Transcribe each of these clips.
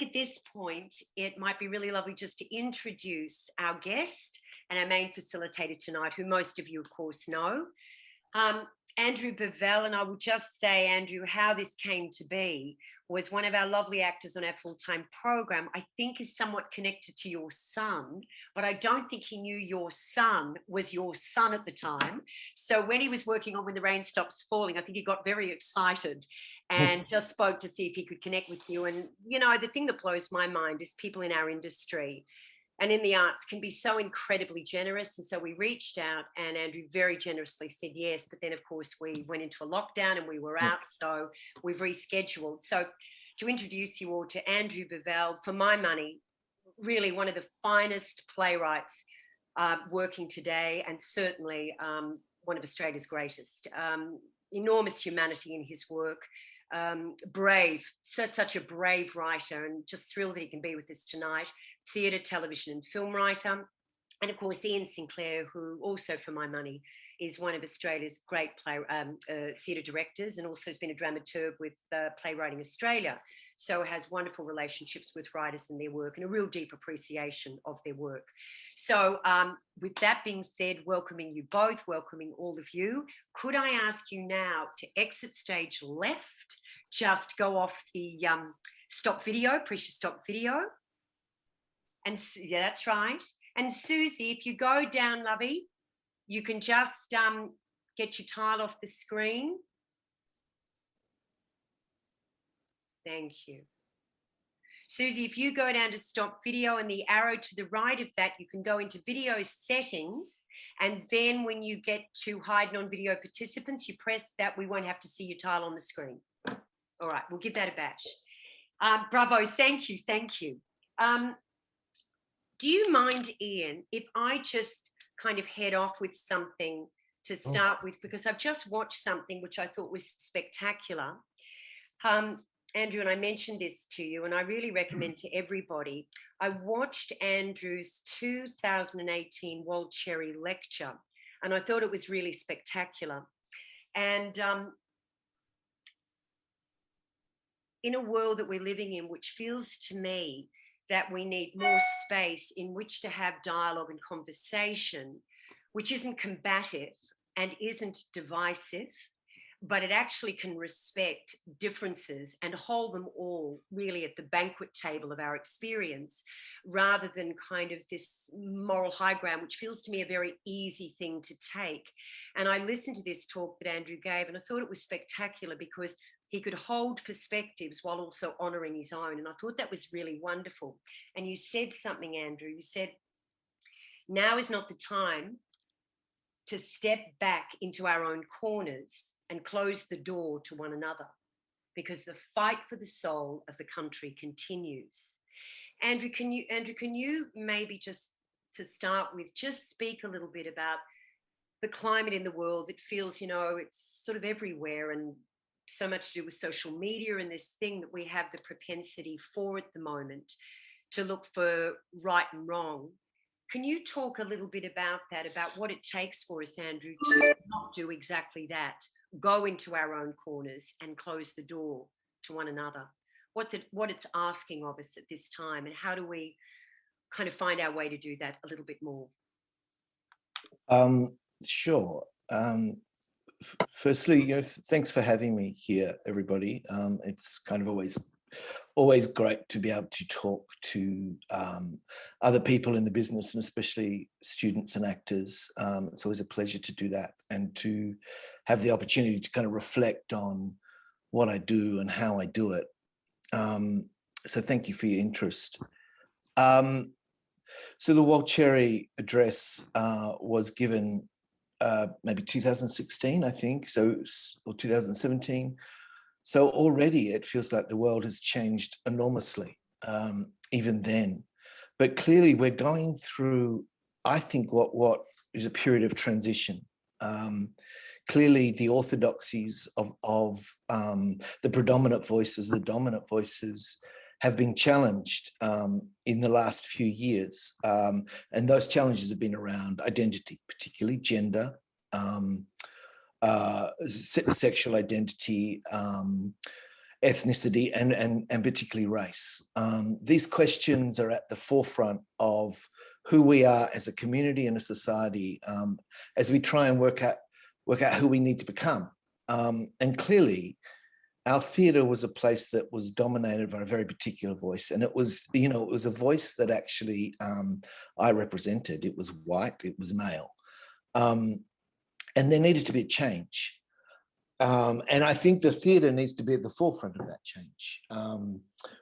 think at this point, it might be really lovely just to introduce our guest and our main facilitator tonight, who most of you, of course, know. Andrew Bovell, and I will just say, Andrew, how this came to be was one of our lovely actors on our full-time program, I think is somewhat connected to your son, but I don't think he knew your son was your son at the time. So when he was working on When the Rain Stops Falling, I think he got very excited and just spoke to see if he could connect with you. And, you know, the thing that blows my mind is people in our industry and in the arts can be so incredibly generous. And so we reached out and Andrew very generously said yes. But then, of course, we went into a lockdown and we were out. So we've rescheduled. So to introduce you all to Andrew Bovell, for my money, really one of the finest playwrights working today, and certainly one of Australia's greatest. Enormous humanity in his work. Brave, such a brave writer, and just thrilled that he can be with us tonight. Theatre, television and film writer. And of course, Ian Sinclair, who also, for my money, is one of Australia's great theatre directors and also has been a dramaturg with Playwriting Australia. So has wonderful relationships with writers and their work and a real deep appreciation of their work. So with that being said, welcoming you both, welcoming all of you. Could I ask you now to exit stage left, just go off the stop video, precious stop video. And yeah, that's right. And Susie, if you go down, lovey, you can just get your tile off the screen. Thank you. Susie, if you go down to stop video and the arrow to the right of that, you can go into video settings. And then when you get to hide non-video participants, you press that. We won't have to see your tile on the screen. All right, we'll give that a bash. Bravo, thank you, thank you. Do you mind, Ian, if I just kind of head off with something to start with? Because I've just watched something which I thought was spectacular. Andrew, and I mentioned this to you, and I really recommend to everybody. I watched Andrew's 2018 Walcherry lecture, and I thought it was really spectacular. And in a world that we're living in, which feels to me that we need more space in which to have dialogue and conversation, which isn't combative and isn't divisive, but it actually can respect differences and hold them all really at the banquet table of our experience, rather than kind of this moral high ground, which feels to me a very easy thing to take. And I listened to this talk that Andrew gave, and I thought it was spectacular because he could hold perspectives while also honouring his own. And I thought that was really wonderful. And you said something, Andrew. You said, now is not the time to step back into our own corners and close the door to one another, because the fight for the soul of the country continues. Andrew, can you maybe just to start with, just speak a little bit about the climate in the world that feels, you know, it's sort of everywhere and so much to do with social media and this thing that we have the propensity for at the moment to look for right and wrong. Can you talk a little bit about that, about what it takes for us, Andrew, to not do exactly that, go into our own corners and close the door to one another? What it's asking of us at this time, and how do we kind of find our way to do that a little bit more? Sure. Firstly, thanks for having me here, everybody. It's kind of always great to be able to talk to other people in the business, and especially students and actors. It's always a pleasure to do that and to have the opportunity to kind of reflect on what I do and how I do it. So thank you for your interest. So the Walcherry address was given maybe 2016, I think, or 2017. So already it feels like the world has changed enormously, even then. But clearly we're going through, I think, what is a period of transition. Clearly the orthodoxies of the predominant voices, the dominant voices, have been challenged in the last few years. And those challenges have been around identity, particularly gender, sexual identity, ethnicity and particularly race. These questions are at the forefront of who we are as a community and a society, as we try and work out who we need to become. And clearly, our theatre was a place that was dominated by a very particular voice, and it was a voice that actually I represented. It was white, it was male, and there needed to be a change. And I think the theatre needs to be at the forefront of that change.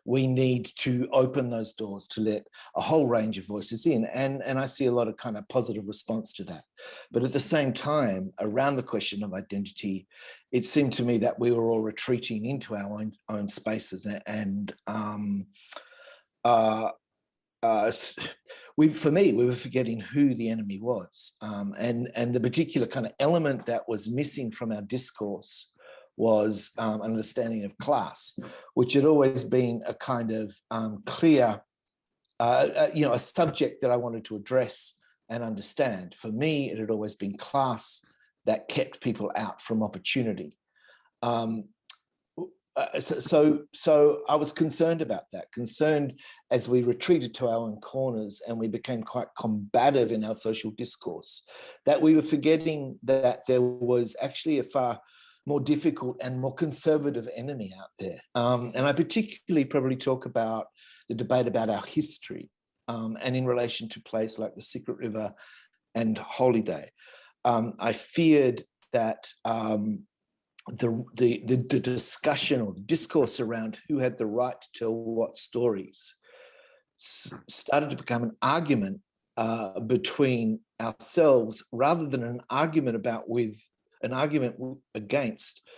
We need to open those doors to let a whole range of voices in. And I see a lot of kind of positive response to that. But at the same time, around the question of identity, it seemed to me that we were all retreating into our own spaces. And for me, we were forgetting who the enemy was. And the particular kind of element that was missing from our discourse was an understanding of class, which had always been a kind of clear, a subject that I wanted to address and understand. For me, it had always been class that kept people out from opportunity. So I was concerned about that, concerned as we retreated to our own corners and we became quite combative in our social discourse, that we were forgetting that there was actually a far more difficult and more conservative enemy out there. And I particularly probably talk about the debate about our history, and in relation to places like The Secret River and Holiday. I feared that the discussion or the discourse around who had the right to tell what stories started to become an argument between ourselves rather than an argument against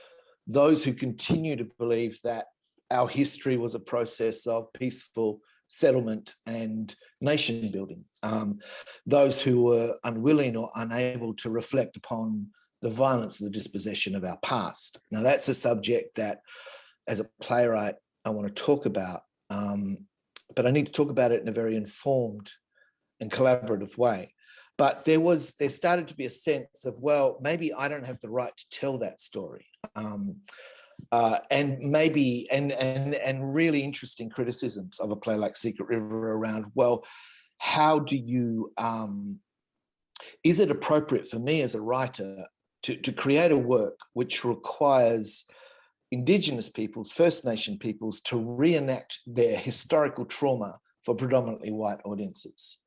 those who continue to believe that our history was a process of peaceful settlement and nation building. Those who were unwilling or unable to reflect upon the violence and the dispossession of our past. Now, that's a subject that, as a playwright, I want to talk about, but I need to talk about it in a very informed and collaborative way. But there started to be a sense of, well, maybe I don't have the right to tell that story. And maybe, and really interesting criticisms of a play like Secret River around, well, how do you, is it appropriate for me as a writer to create a work which requires Indigenous peoples, First Nation peoples to reenact their historical trauma for predominantly white audiences?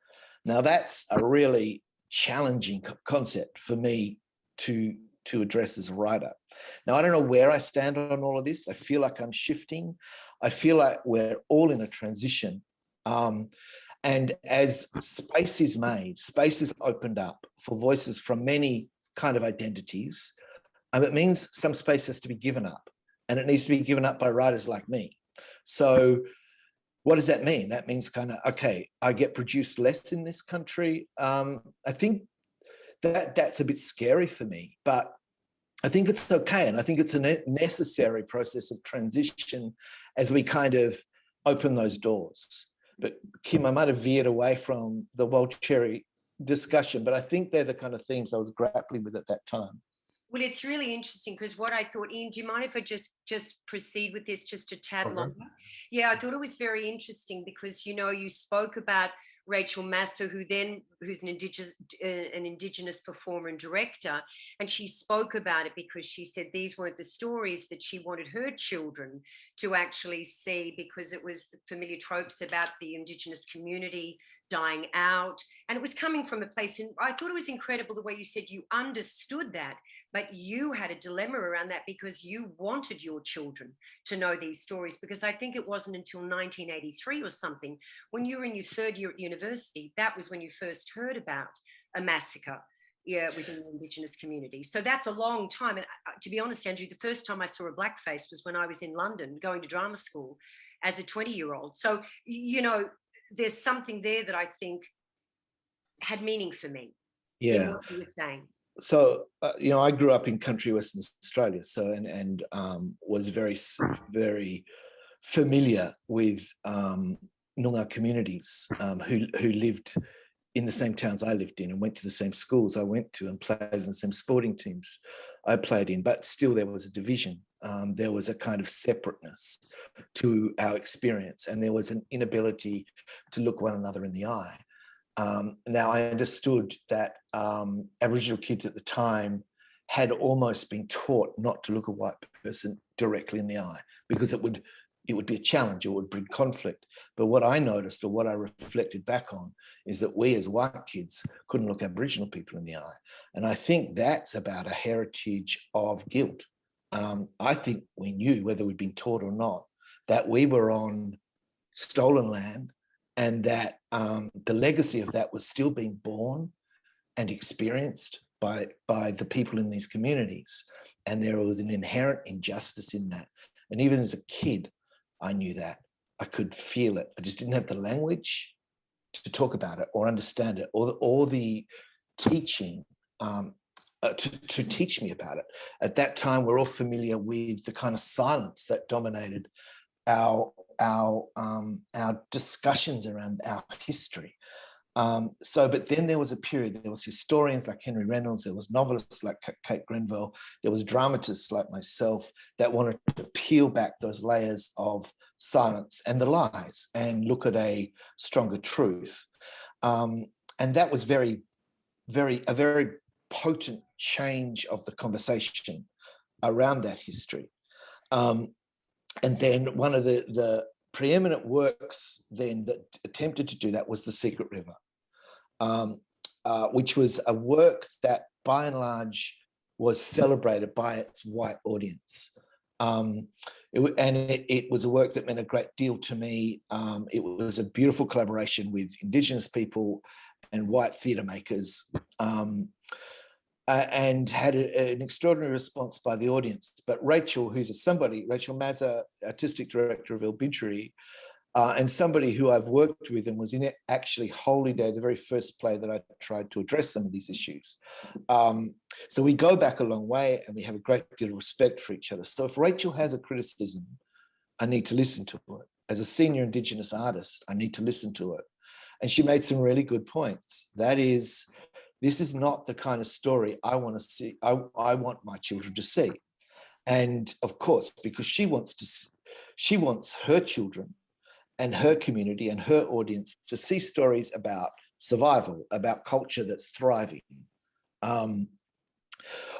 Now, that's a really challenging concept for me to address as a writer. Now, I don't know where I stand on all of this. I feel like I'm shifting. I feel like we're all in a transition. And as space is made, space is opened up for voices from many kind of identities, it means some space has to be given up, and it needs to be given up by writers like me. So what does that mean? That means kind of, okay, I get produced less in this country. I think that's a bit scary for me, but I think it's okay. And I think it's a necessary process of transition as we kind of open those doors. But Kim, I might have veered away from the Wild Cherry discussion, but I think they're the kind of themes I was grappling with at that time. Well, it's really interesting because what I thought, Ian, do you mind if I just proceed with this just a tad longer? Yeah, I thought it was very interesting because, you spoke about Rachel Masser, who's an Indigenous performer and director, and she spoke about it because she said these weren't the stories that she wanted her children to actually see, because it was familiar tropes about the Indigenous community dying out, and it was coming from a place, and I thought it was incredible the way you said you understood that, but you had a dilemma around that because you wanted your children to know these stories, because I think it wasn't until 1983 or something, when you were in your third year at university, that was when you first heard about a massacre within the Indigenous community. So that's a long time. And to be honest, Andrew, the first time I saw a blackface was when I was in London going to drama school as a 20-year-old. So, there's something there that I think had meaning for me. Yeah. In what you were saying. So, I grew up in country Western Australia, so and was very, very familiar with Noongar communities who lived in the same towns I lived in and went to the same schools I went to and played in the same sporting teams I played in, but still there was a division. There was a kind of separateness to our experience, and there was an inability to look one another in the eye. Now, I understood that Aboriginal kids at the time had almost been taught not to look a white person directly in the eye because it would be a challenge, it would bring conflict. But what I noticed, or what I reflected back on, is that we as white kids couldn't look Aboriginal people in the eye. And I think that's about a heritage of guilt. I think we knew, whether we'd been taught or not, that we were on stolen land, and that the legacy of that was still being born and experienced by the people in these communities. And there was an inherent injustice in that. And even as a kid, I knew that. I could feel it. I just didn't have the language to talk about it or understand it, or the teaching to teach me about it. At that time, we're all familiar with the kind of silence that dominated our discussions around our history. But then there was a period, there was historians like Henry Reynolds, there was novelists like Kate Grenville, there was dramatists like myself that wanted to peel back those layers of silence and the lies and look at a stronger truth. And that was a very potent change of the conversation around that history. And then one of the preeminent works then that attempted to do that was The Secret River, which was a work that by and large was celebrated by its white audience. It was a work that meant a great deal to me. It was a beautiful collaboration with Indigenous people and white theatre makers, and had an extraordinary response by the audience. But Rachel, Rachel Mazza, artistic director of El Bidri, and somebody who I've worked with and was in it, actually Holy Day, the very first play that I tried to address some of these issues. So we go back a long way, and we have a great deal of respect for each other. So if Rachel has a criticism, I need to listen to it. As a senior Indigenous artist, I need to listen to it. And she made some really good points. That is, this is not the kind of story I want to see. I want my children to see. And of course, because she wants her children and her community and her audience to see stories about survival, about culture that's thriving.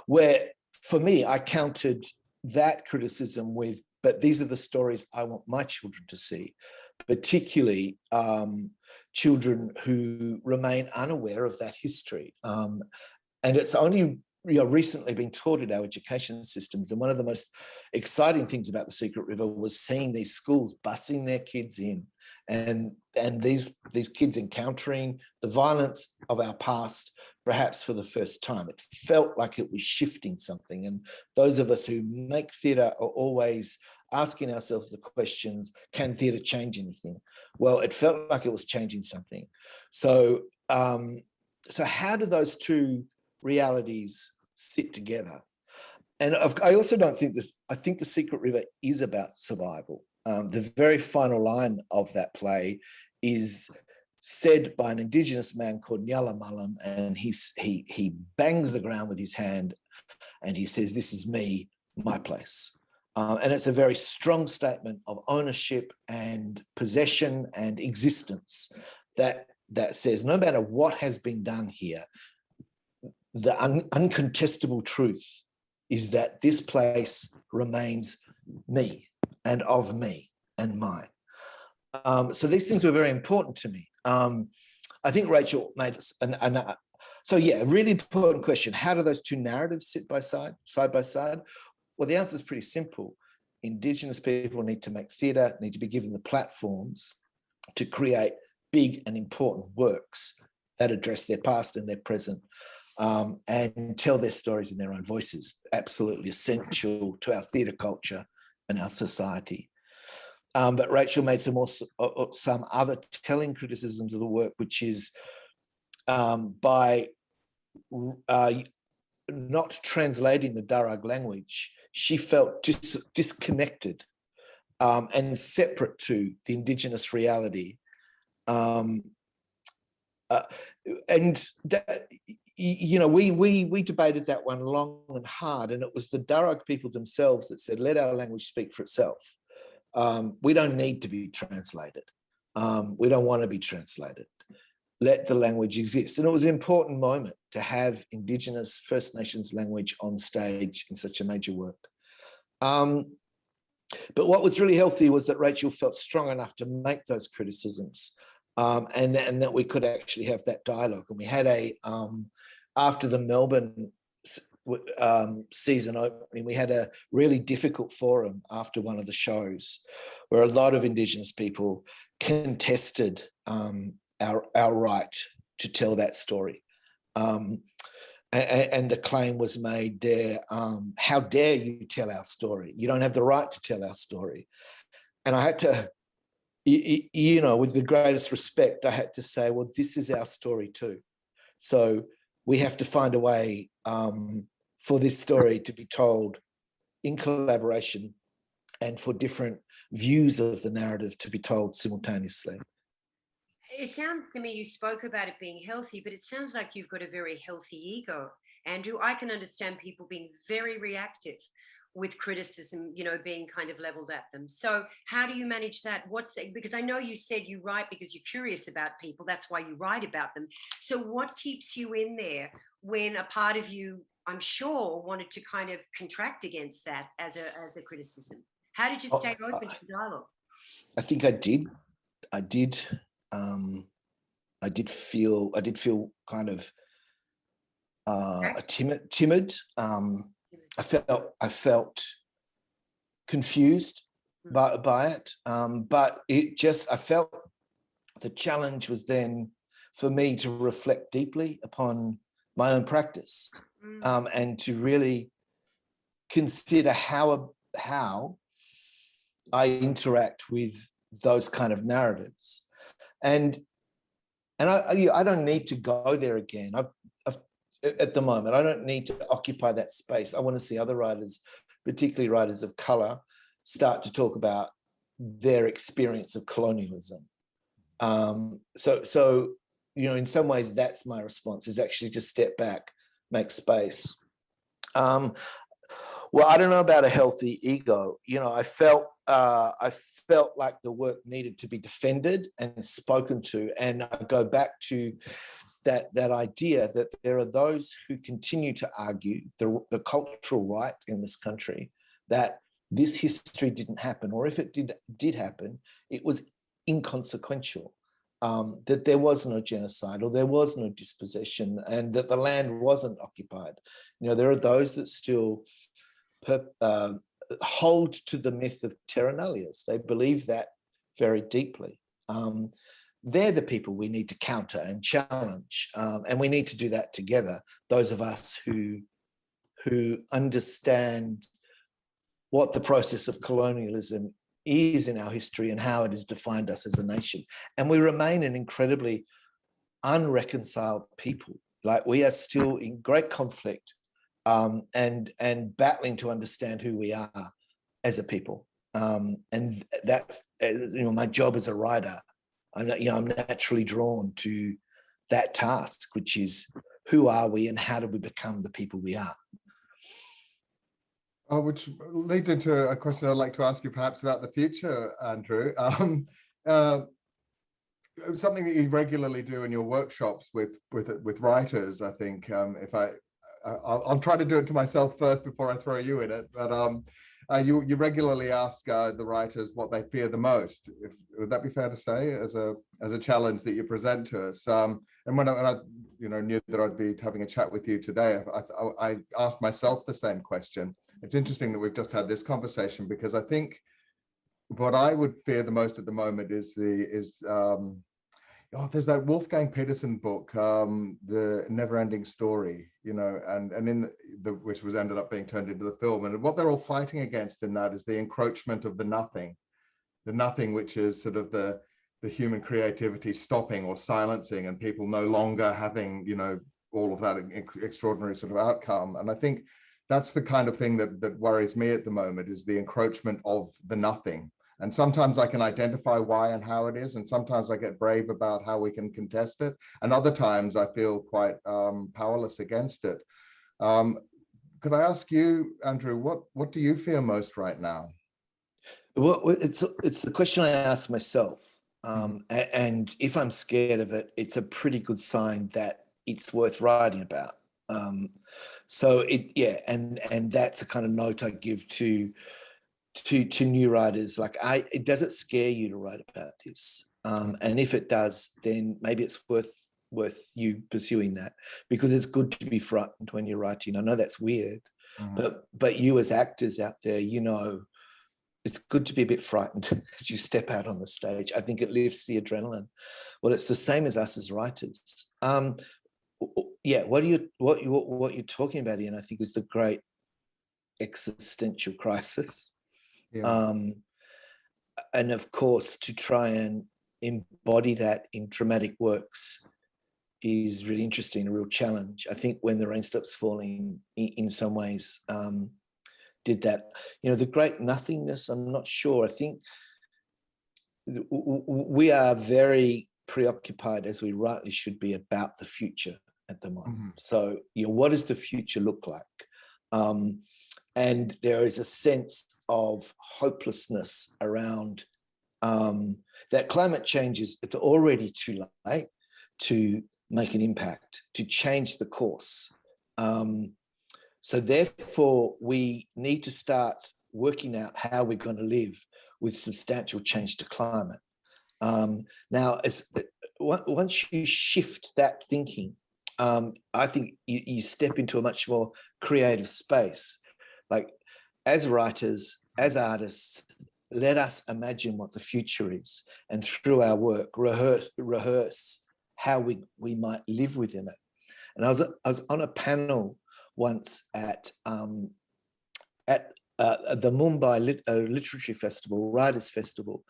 Where, for me, I countered that criticism with, but these are the stories I want my children to see, particularly children who remain unaware of that history. And it's only recently been taught in our education systems. And one of the most exciting things about The Secret River was seeing these schools busing their kids in, and these kids encountering the violence of our past, perhaps for the first time. It felt like it was shifting something. And those of us who make theatre are always asking ourselves the questions, can theatre change anything? Well, it felt like it was changing something. So how do those two realities sit together? And I also don't think this, I think The Secret River is about survival. The very final line of that play is said by an Indigenous man called Nyala Mullam, and he bangs the ground with his hand and he says, "This is me, my place." And it's a very strong statement of ownership and possession and existence that says, no matter what has been done here, the uncontestable truth is that this place remains me and of me and mine. So these things were very important to me. I think Rachel made us, so yeah, a really important question. How do those two narratives sit side by side? Well, the answer is pretty simple. Indigenous people need to make theatre, need to be given the platforms to create big and important works that address their past and their present, and tell their stories in their own voices. Absolutely essential to our theatre culture and our society. But Rachel made some other telling criticisms of the work, which is by not translating the Darug language, she felt disconnected and separate to the Indigenous reality. And that, we debated that one long and hard, and it was the Darug people themselves that said, let our language speak for itself. We don't need to be translated. We don't want to be translated. Let the language exist. And it was an important moment to have Indigenous First Nations language on stage in such a major work. But what was really healthy was that Rachel felt strong enough to make those criticisms, and that we could actually have that dialogue. And we had after the Melbourne season opening, we had a really difficult forum after one of the shows where a lot of Indigenous people contested our right to tell that story. And the claim was made there, how dare you tell our story? You don't have the right to tell our story. And I had to, with the greatest respect, I had to say, well, this is our story too. So we have to find a way for this story to be told in collaboration and for different views of the narrative to be told simultaneously. It sounds to me, you spoke about it being healthy, but it sounds like you've got a very healthy ego, Andrew. I can understand people being very reactive with criticism, being kind of leveled at them. So how do you manage that? Because I know you said you write because you're curious about people. That's why you write about them. So what keeps you in there when a part of you, I'm sure, wanted to kind of contract against that as a criticism? How did you stay open to dialogue? I think I did. I did feel kind of timid. I felt confused by it, but I felt the challenge was then for me to reflect deeply upon my own practice, and to really consider how I interact with those kind of narratives. And I don't need to go there again. At the moment, I don't need to occupy that space. I want to see other writers, particularly writers of colour, start to talk about their experience of colonialism. So in some ways, that's my response, is actually just step back, make space. Well, I don't know about a healthy ego. I felt like the work needed to be defended and spoken to. And I go back to that idea that there are those who continue to argue the cultural right in this country that this history didn't happen, or if it did happen, it was inconsequential, that there was no genocide or there was no dispossession, and that the land wasn't occupied. There are those that still hold to the myth of terra nullius. They believe that very deeply. They're the people we need to counter and challenge, and we need to do that together. Those of us who understand what the process of colonialism is in our history and how it has defined us as a nation. And we remain an incredibly unreconciled people. Like, we are still in great conflict, and battling to understand who we are as a people. And that, my job as a writer, I'm naturally drawn to that task, which is, who are we and how do we become the people we are? Which leads into a question I'd like to ask you perhaps about the future, Andrew. Something that you regularly do in your workshops with writers, I think, I'll try to do it to myself first before I throw you in it, but you regularly ask the writers what they fear the most. Would that be fair to say, as a challenge that you present to us? And when I knew that I'd be having a chat with you today, I asked myself the same question. It's interesting that we've just had this conversation, because I think what I would fear the most at the moment is there's that Wolfgang Petersen book, The Never-Ending Story, and in which was ended up being turned into the film. And what they're all fighting against in that is the encroachment of the nothing which is sort of the human creativity stopping or silencing, and people no longer having, all of that extraordinary sort of outcome. And I think that's the kind of thing that worries me at the moment, is the encroachment of the nothing. And sometimes I can identify why and how it is, and sometimes I get brave about how we can contest it, and other times I feel quite powerless against it. Could I ask you, Andrew, what do you fear most right now? Well, it's the question I ask myself. And if I'm scared of it, it's a pretty good sign that it's worth writing about. And that's a kind of note I give to new writers. Like, does it scare you to write about this? And if it does, then maybe it's worth you pursuing that, because it's good to be frightened when you're writing. I know that's weird, but you as actors out there, it's good to be a bit frightened as you step out on the stage. I think it lifts the adrenaline. Well, it's the same as us as writers. What you're talking about, Ian, I think is the great existential crisis. Yeah. And of course, to try and embody that in dramatic works is really interesting, a real challenge. I think When the Rain Stops Falling, in some ways, did that. The great nothingness, I'm not sure. I think we are very preoccupied, as we rightly should be, about the future at the moment. So, what does the future look like? And there is a sense of hopelessness around that climate change it's already too late to make an impact, to change the course. So therefore, we need to start working out how we're going to live with substantial change to climate. Now, once you shift that thinking, I think you step into a much more creative space. Like, as writers, as artists, let us imagine what the future is, and through our work, rehearse how we might live within it. And I was on a panel once at the Mumbai Literary Festival, Writers' Festival,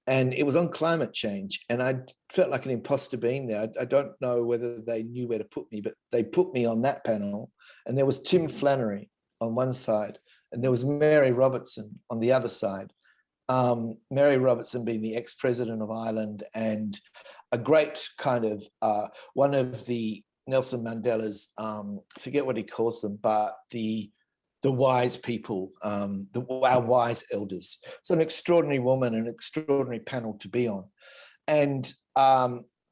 and it was on climate change. And I felt like an imposter being there. I don't know whether they knew where to put me, but they put me on that panel. And there was Tim Flannery on one side, and there was Mary Robertson on the other side. Mary Robertson being the ex-president of Ireland, and a great kind of one of the Nelson Mandela's, forget what he calls them, but the wise people, our wise elders. So an extraordinary woman, an extraordinary panel to be on. And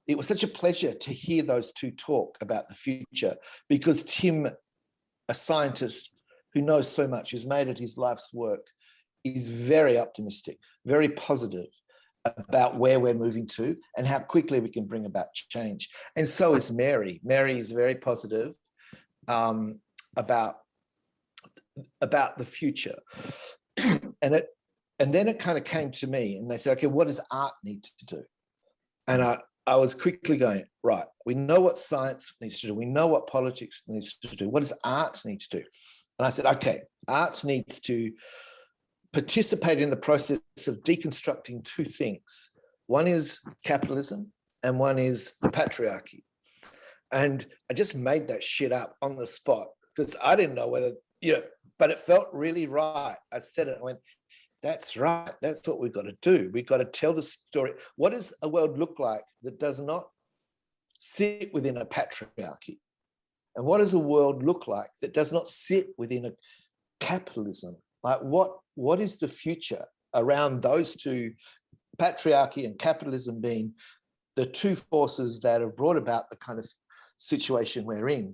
it was such a pleasure to hear those two talk about the future, because Tim, a scientist who knows so much, who's made it his life's work, is very optimistic, very positive about where we're moving to and how quickly we can bring about change. And so is Mary. Mary is very positive about the future. And then it kind of came to me, and they said, okay, what does art need to do? And I was quickly going, right, we know what science needs to do. We know what politics needs to do. What does art need to do? And I said, okay, art needs to participate in the process of deconstructing two things. One is capitalism and one is the patriarchy. And I just made that shit up on the spot, because I didn't know whether, but it felt really right. I said it, I went, that's right. That's what we've got to do. We've got to tell the story. What does a world look like that does not sit within a patriarchy? And what does a world look like that does not sit within a capitalism? Like, what is the future around those two, patriarchy and capitalism being the two forces that have brought about the kind of situation we're in?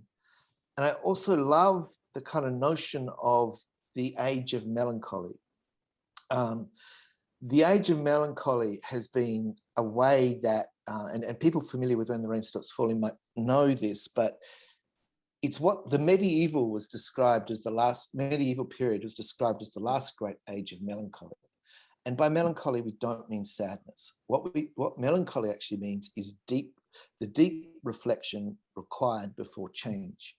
And I also love the kind of notion of the age of melancholy. The age of melancholy has been a way that, and people familiar with When the Rain Stops Falling might know this, but it's what the medieval period was described as the last great age of melancholy. And by melancholy, we don't mean sadness. What melancholy actually means is the deep reflection required before change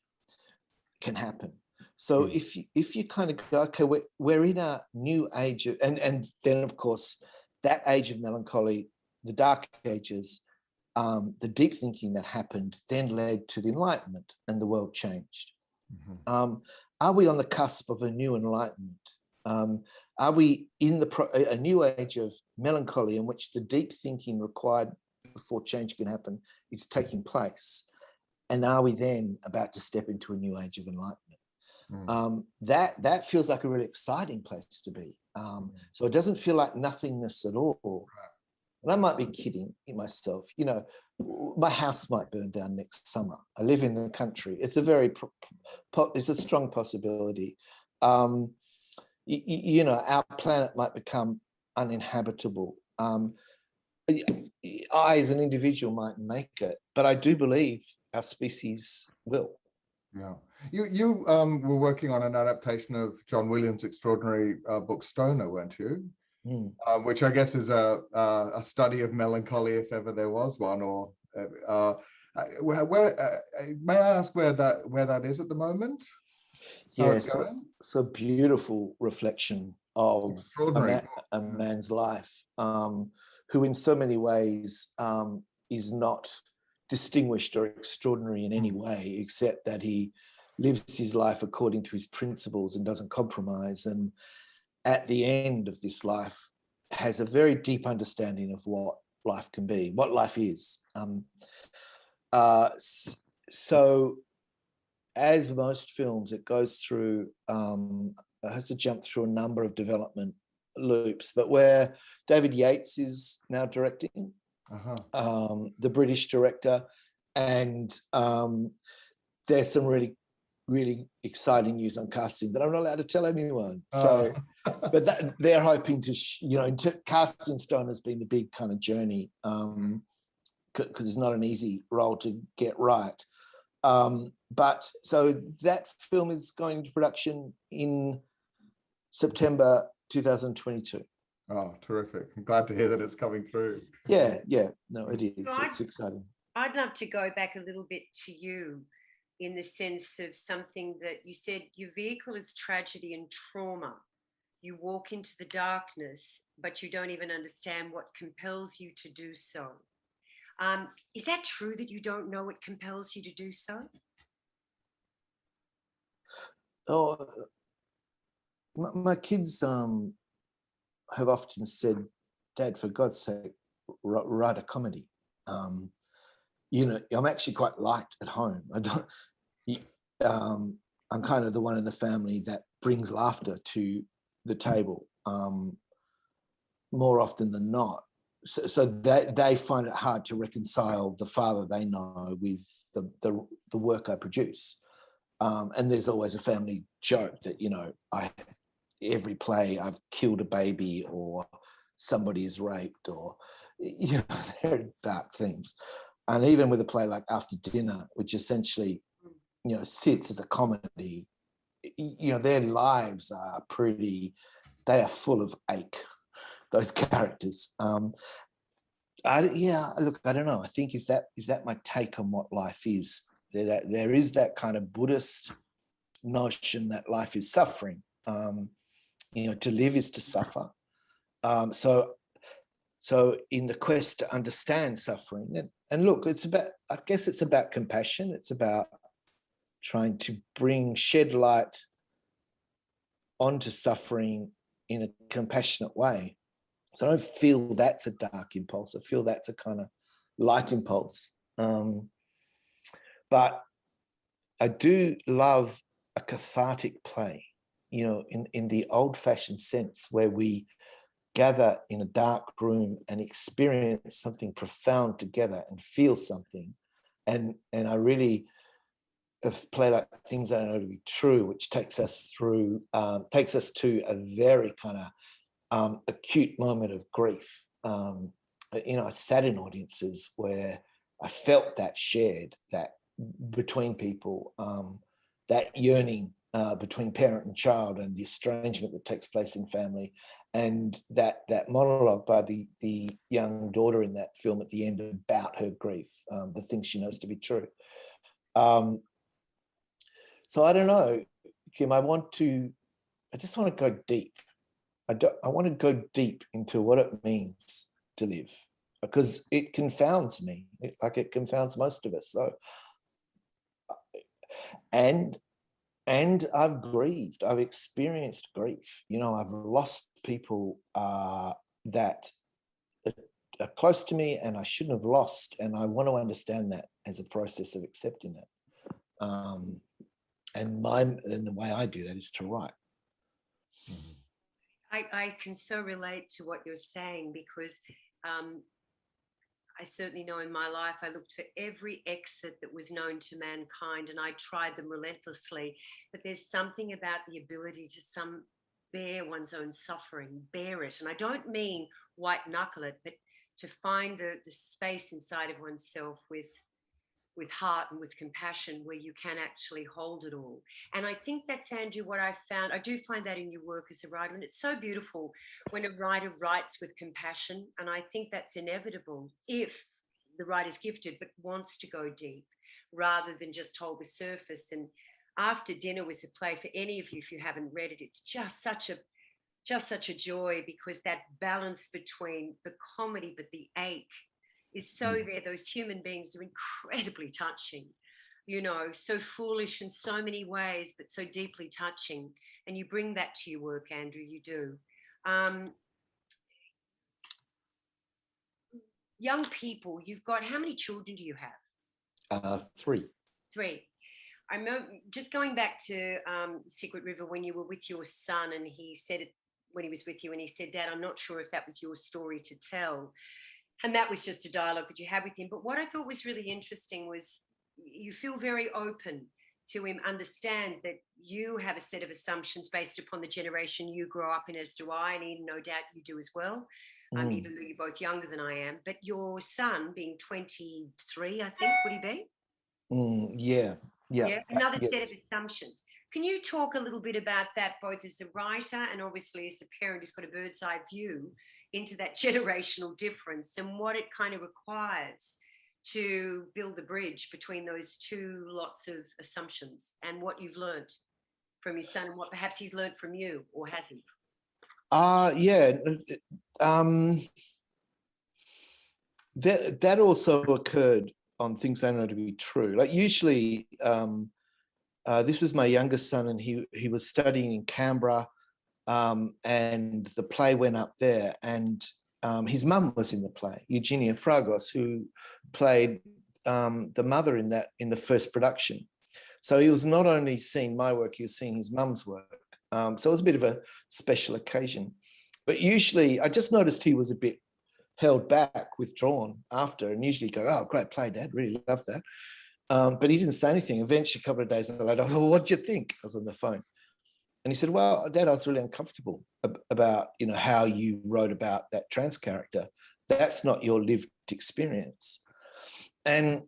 can happen. So if you kind of go, okay, we're in a new age of, and then of course that age of melancholy, the Dark Ages, the deep thinking that happened then led to the Enlightenment, and the world changed. Are we on the cusp of a new enlightenment? Are we in a new age of melancholy in which the deep thinking required before change can happen is taking place? And are we then about to step into a new age of enlightenment? That feels like a really exciting place to be. So it doesn't feel like nothingness at all. And I might be kidding myself. You know, my house might burn down next summer. I live in the country. It's it's a strong possibility. You know, our planet might become uninhabitable. I, as an individual, might make it, but I do believe our species will. Yeah. You were working on an adaptation of John Williams' extraordinary book Stoner, weren't you? Which I guess is a study of melancholy, if ever there was one. Or may I ask where that is at the moment? Yes, it's a beautiful reflection of a man's life, who in so many ways is not distinguished or extraordinary in any way, except that he lives his life according to his principles and doesn't compromise. And at the end of this life has a very deep understanding of what life can be, what life is. So as most films, it goes through, it has to jump through a number of development loops, but where David Yates is now directing, the British director, and there's some really, really exciting news on casting that I'm not allowed to tell anyone. So, but they're hoping to, casting Stone has been a big kind of journey, because it's not an easy role to get right. But so that film is going into production in September 2022. Oh, terrific. I'm glad to hear that it's coming through. Yeah. No, it is. It's exciting. I'd love to go back a little bit to you in the sense of something that you said, your vehicle is tragedy and trauma. You walk into the darkness, but you don't even understand what compels you to do so. Is that true that you don't know what compels you to do so? Oh, my kids have often said, Dad, for God's sake, write a comedy. I'm actually quite liked at home. I'm kind of the one in the family that brings laughter to the table more often than not. So they find it hard to reconcile the father they know with the work I produce. And there's always a family joke that, every play I've killed a baby or somebody is raped, or, they're dark things. And even with a play like After Dinner, which essentially, sits as a comedy, their lives are they are full of ache, those characters. I don't know. I think is that my take on what life is? There is that kind of Buddhist notion that life is suffering. To live is to suffer. So in the quest to understand suffering, and look, it's about compassion. It's about trying to shed light onto suffering in a compassionate way. So I don't feel that's a dark impulse. I feel that's a kind of light impulse. But I do love a cathartic play, in the old-fashioned sense, where we gather in a dark room and experience something profound together and feel something. And I really play like Things That I Know to Be True, which takes us to a very kind of acute moment of grief. I sat in audiences where I felt that shared, that between people, that yearning between parent and child, and the estrangement that takes place in family, and that monologue by the young daughter in that film at the end about her grief, the things she knows to be true. So I don't know, Kim, I just want to go deep. I want to go deep into what it means to live, because it confounds me, like it confounds most of us. So, and And I've grieved. I've experienced grief. You know, I've lost people that are close to me and I shouldn't have lost. And I want to understand that as a process of accepting it. And the way I do that is to write. I can so relate to what you're saying, because I certainly know in my life I looked for every exit that was known to mankind and I tried them relentlessly. But there's something about the ability to bear one's own suffering, bear it. And I don't mean white knuckle it, but to find the space inside of oneself with heart and with compassion where you can actually hold it all. And I think that's, Andrew, what I found. I do find that in your work as a writer. And it's so beautiful when a writer writes with compassion. And I think that's inevitable if the writer's gifted but wants to go deep rather than just hold the surface. And After Dinner was a play, for any of you, if you haven't read it, it's just such a joy, because that balance between the comedy but the ache is so there. Those human beings are incredibly touching, you know, so foolish in so many ways, but so deeply touching. And you bring that to your work, Andrew, you do. Young people, you've got, how many children do you have? 3. 3. I remember just going back to Secret River when you were with your son, and he said it when he was with you, and he said, Dad, I'm not sure if that was your story to tell. And that was just a dialogue that you had with him. But what I thought was really interesting was you feel very open to him, understand that you have a set of assumptions based upon the generation you grew up in, as do I, and Ian, no doubt you do as well, even though you're both younger than I am. But your son, being 23, I think, would he be? Yeah. Another set of assumptions. Can you talk a little bit about that, both as a writer and obviously as a parent who's got a bird's eye view into that generational difference and what it kind of requires to build the bridge between those two lots of assumptions, and what you've learned from your son and what perhaps he's learned from you, or hasn't? That also occurred on things I know to be true. Like usually, this is my youngest son, and he was studying in Canberra, and the play went up there, and his mum was in the play, Eugenia Fragos, who played the mother in the first production. So he was not only seeing my work, he was seeing his mum's work. So it was a bit of a special occasion. But usually, I just noticed he was a bit held back, withdrawn after, and usually go, oh, great play, Dad, really love that. But he didn't say anything. Eventually, a couple of days later, oh, what'd you think? I was on the phone. And he said, well, Dad, I was really uncomfortable about, you know, how you wrote about that trans character. That's not your lived experience. And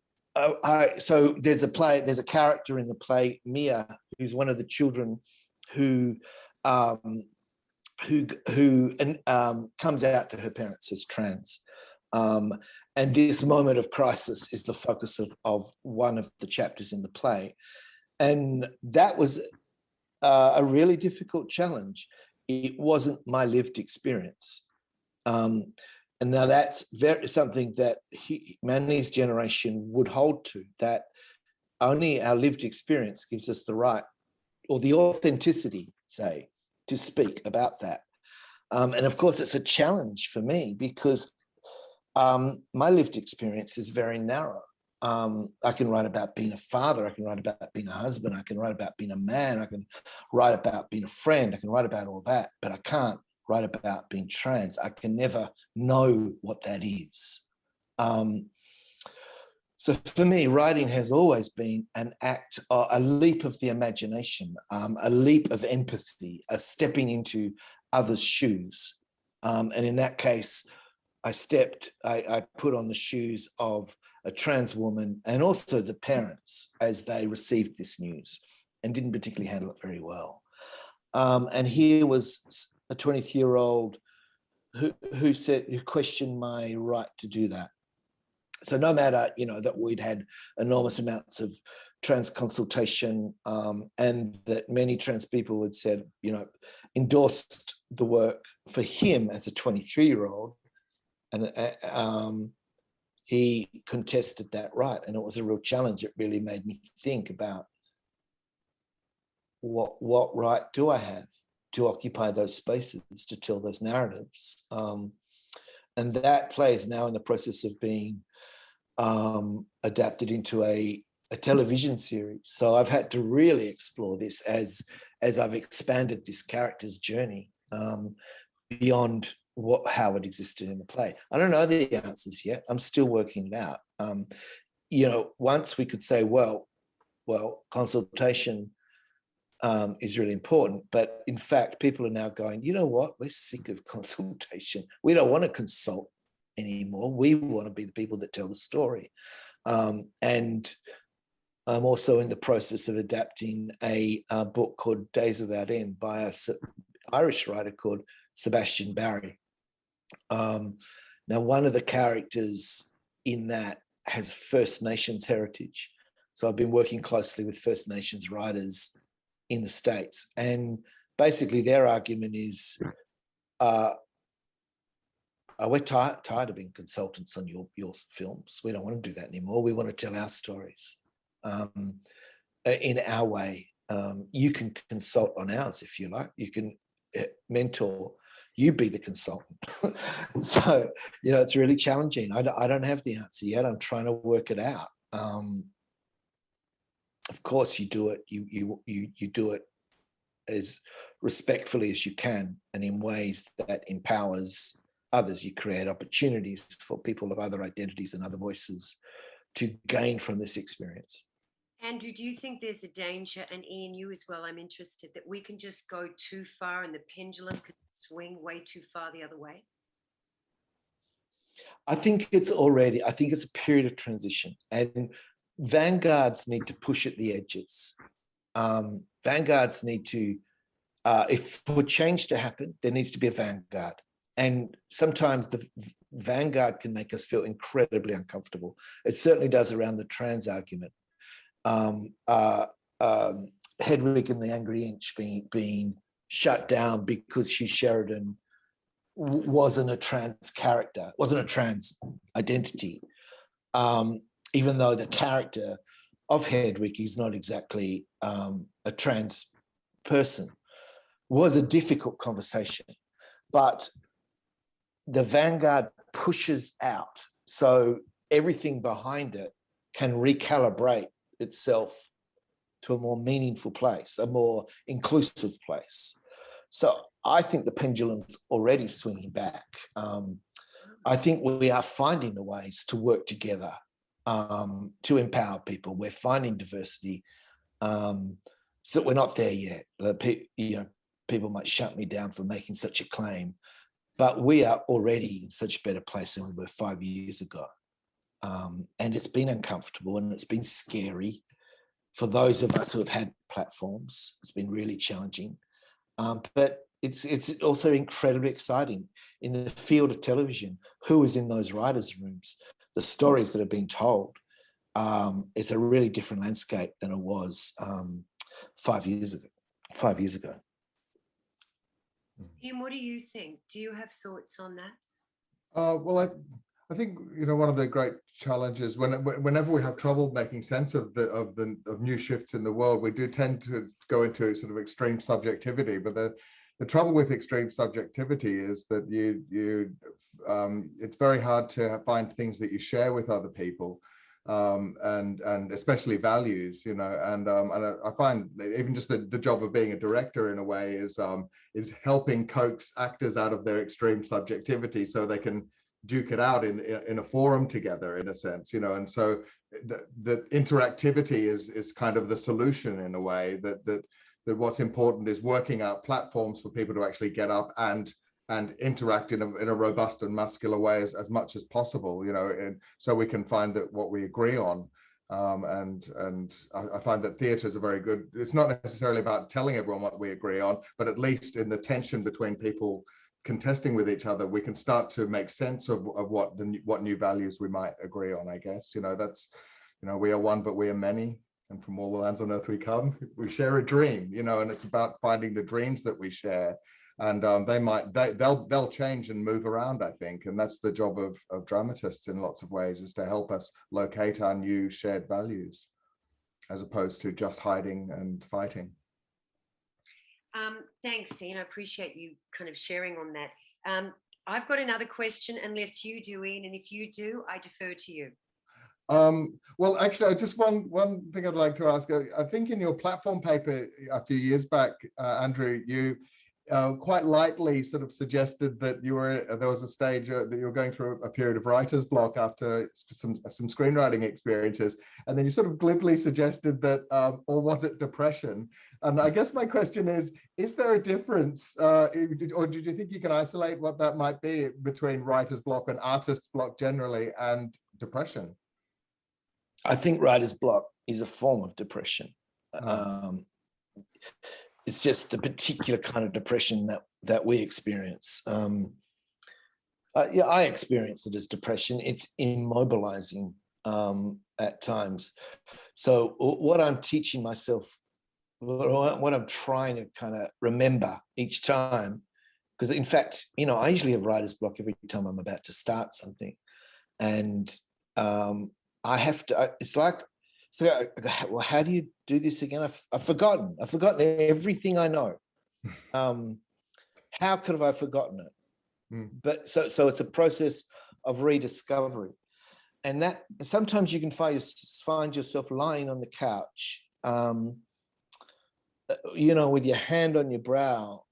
so there's a character in the play, Mia, who's one of the children who comes out to her parents as trans. And this moment of crisis is the focus of one of the chapters in the play. And that was a really difficult challenge. It wasn't my lived experience. And now that's something that Manny's generation would hold to, that only our lived experience gives us the right, or the authenticity, say, to speak about that. And of course, it's a challenge for me because my lived experience is very narrow. I can write about being a father, I can write about being a husband, I can write about being a man, I can write about being a friend, I can write about all that, but I can't write about being trans. I can never know what that is. So for me, writing has always been an act, a leap of the imagination, a leap of empathy, a stepping into others' shoes. And in that case, I put on the shoes of a trans woman and also the parents as they received this news and didn't particularly handle it very well. And here was a 23-year-old who questioned my right to do that. So no matter, you know, that we'd had enormous amounts of trans consultation and that many trans people had said, you know, endorsed the work for him as a 23-year-old, and he contested that right, and it was a real challenge. It really made me think about what right do I have to occupy those spaces, to tell those narratives? And that play is now in the process of being adapted into a television series. So I've had to really explore this as I've expanded this character's journey beyond how it existed in the play. I don't know the answers yet. I'm still working it out. Once we could say, well, consultation is really important, but in fact, people are now going, you know what? We're sick of consultation. We don't want to consult anymore. We want to be the people that tell the story. And I'm also in the process of adapting a book called Days Without End by an Irish writer called Sebastian Barry. Now, one of the characters in that has First Nations heritage. So I've been working closely with First Nations writers in the States. And basically their argument is, we're tired of being consultants on your films. We don't want to do that anymore. We want to tell our stories in our way. You can consult on ours if you like. You can mentor. You be the consultant. So, it's really challenging. I don't have the answer yet. I'm trying to work it out. Of course, you do it. You do it as respectfully as you can, and in ways that empowers others. You create opportunities for people of other identities and other voices to gain from this experience. Andrew, do you think there's a danger, and Ian, you as well, I'm interested, that we can just go too far and the pendulum could swing way too far the other way? I think it's a period of transition, and vanguards need to push at the edges. Vanguards need to, if for change to happen, there needs to be a vanguard. And sometimes the vanguard can make us feel incredibly uncomfortable. It certainly does around the trans argument. Hedwig and the Angry Inch being shut down because Hugh Sheridan wasn't a trans character, wasn't a trans identity, even though the character of Hedwig is not exactly a trans person, was a difficult conversation. But the vanguard pushes out, so everything behind it can recalibrate itself to a more meaningful place, a more inclusive place. So I think the pendulum's already swinging back. I think we are finding the ways to work together to empower people. We're finding diversity. So we're not there yet. People might shut me down for making such a claim, but we are already in such a better place than we were 5 years ago. And it's been uncomfortable and it's been scary for those of us who have had platforms. It's been really challenging, but it's also incredibly exciting in the field of television. Who is in those writers' rooms? The stories that are being told. It's a really different landscape than it was 5 years ago. Ian, what do you think? Do you have thoughts on that? Well, I think one of the great challenges whenever we have trouble making sense of new shifts in the world, we do tend to go into sort of extreme subjectivity. But the trouble with extreme subjectivity is that it's very hard to find things that you share with other people, and especially values. And I find even just the job of being a director in a way is helping coax actors out of their extreme subjectivity so they can duke it out in a forum together, in a sense, and so the interactivity is kind of the solution in a way. That what's important is working out platforms for people to actually get up and interact in a robust and muscular way as much as possible, and so we can find that what we agree on. And I find that theatre is a very good. It's not necessarily about telling everyone what we agree on, but at least in the tension between people contesting with each other, we can start to make sense of what new values we might agree on. I guess that's we are one, but we are many, and from all the lands on earth we come. We share a dream, and it's about finding the dreams that we share, and they'll change and move around, I think, and that's the job of dramatists in lots of ways, is to help us locate our new shared values, as opposed to just hiding and fighting. Thanks, Ian. I appreciate you kind of sharing on that. I've got another question, unless you do, Ian, and if you do, I defer to you. Well, actually, just one thing I'd like to ask. I think in your platform paper a few years back, Andrew, you quite lightly sort of suggested that there was a stage that you were going through a period of writer's block after some screenwriting experiences, and then you sort of glibly suggested that, or was it depression? And I guess my question is there a difference, or do you think you can isolate what that might be between writer's block and artist's block generally and depression? I think writer's block is a form of depression. It's just the particular kind of depression that we experience. I experience it as depression. It's immobilizing at times. So what I'm teaching myself, what I'm trying to kind of remember each time, because in fact, I usually have writer's block every time I'm about to start something. And I have to, it's like, so I go, well, how do you do this again? I've forgotten everything I know. How could have I forgotten it? But so it's a process of rediscovery. And that sometimes you can find yourself lying on the couch, with your hand on your brow,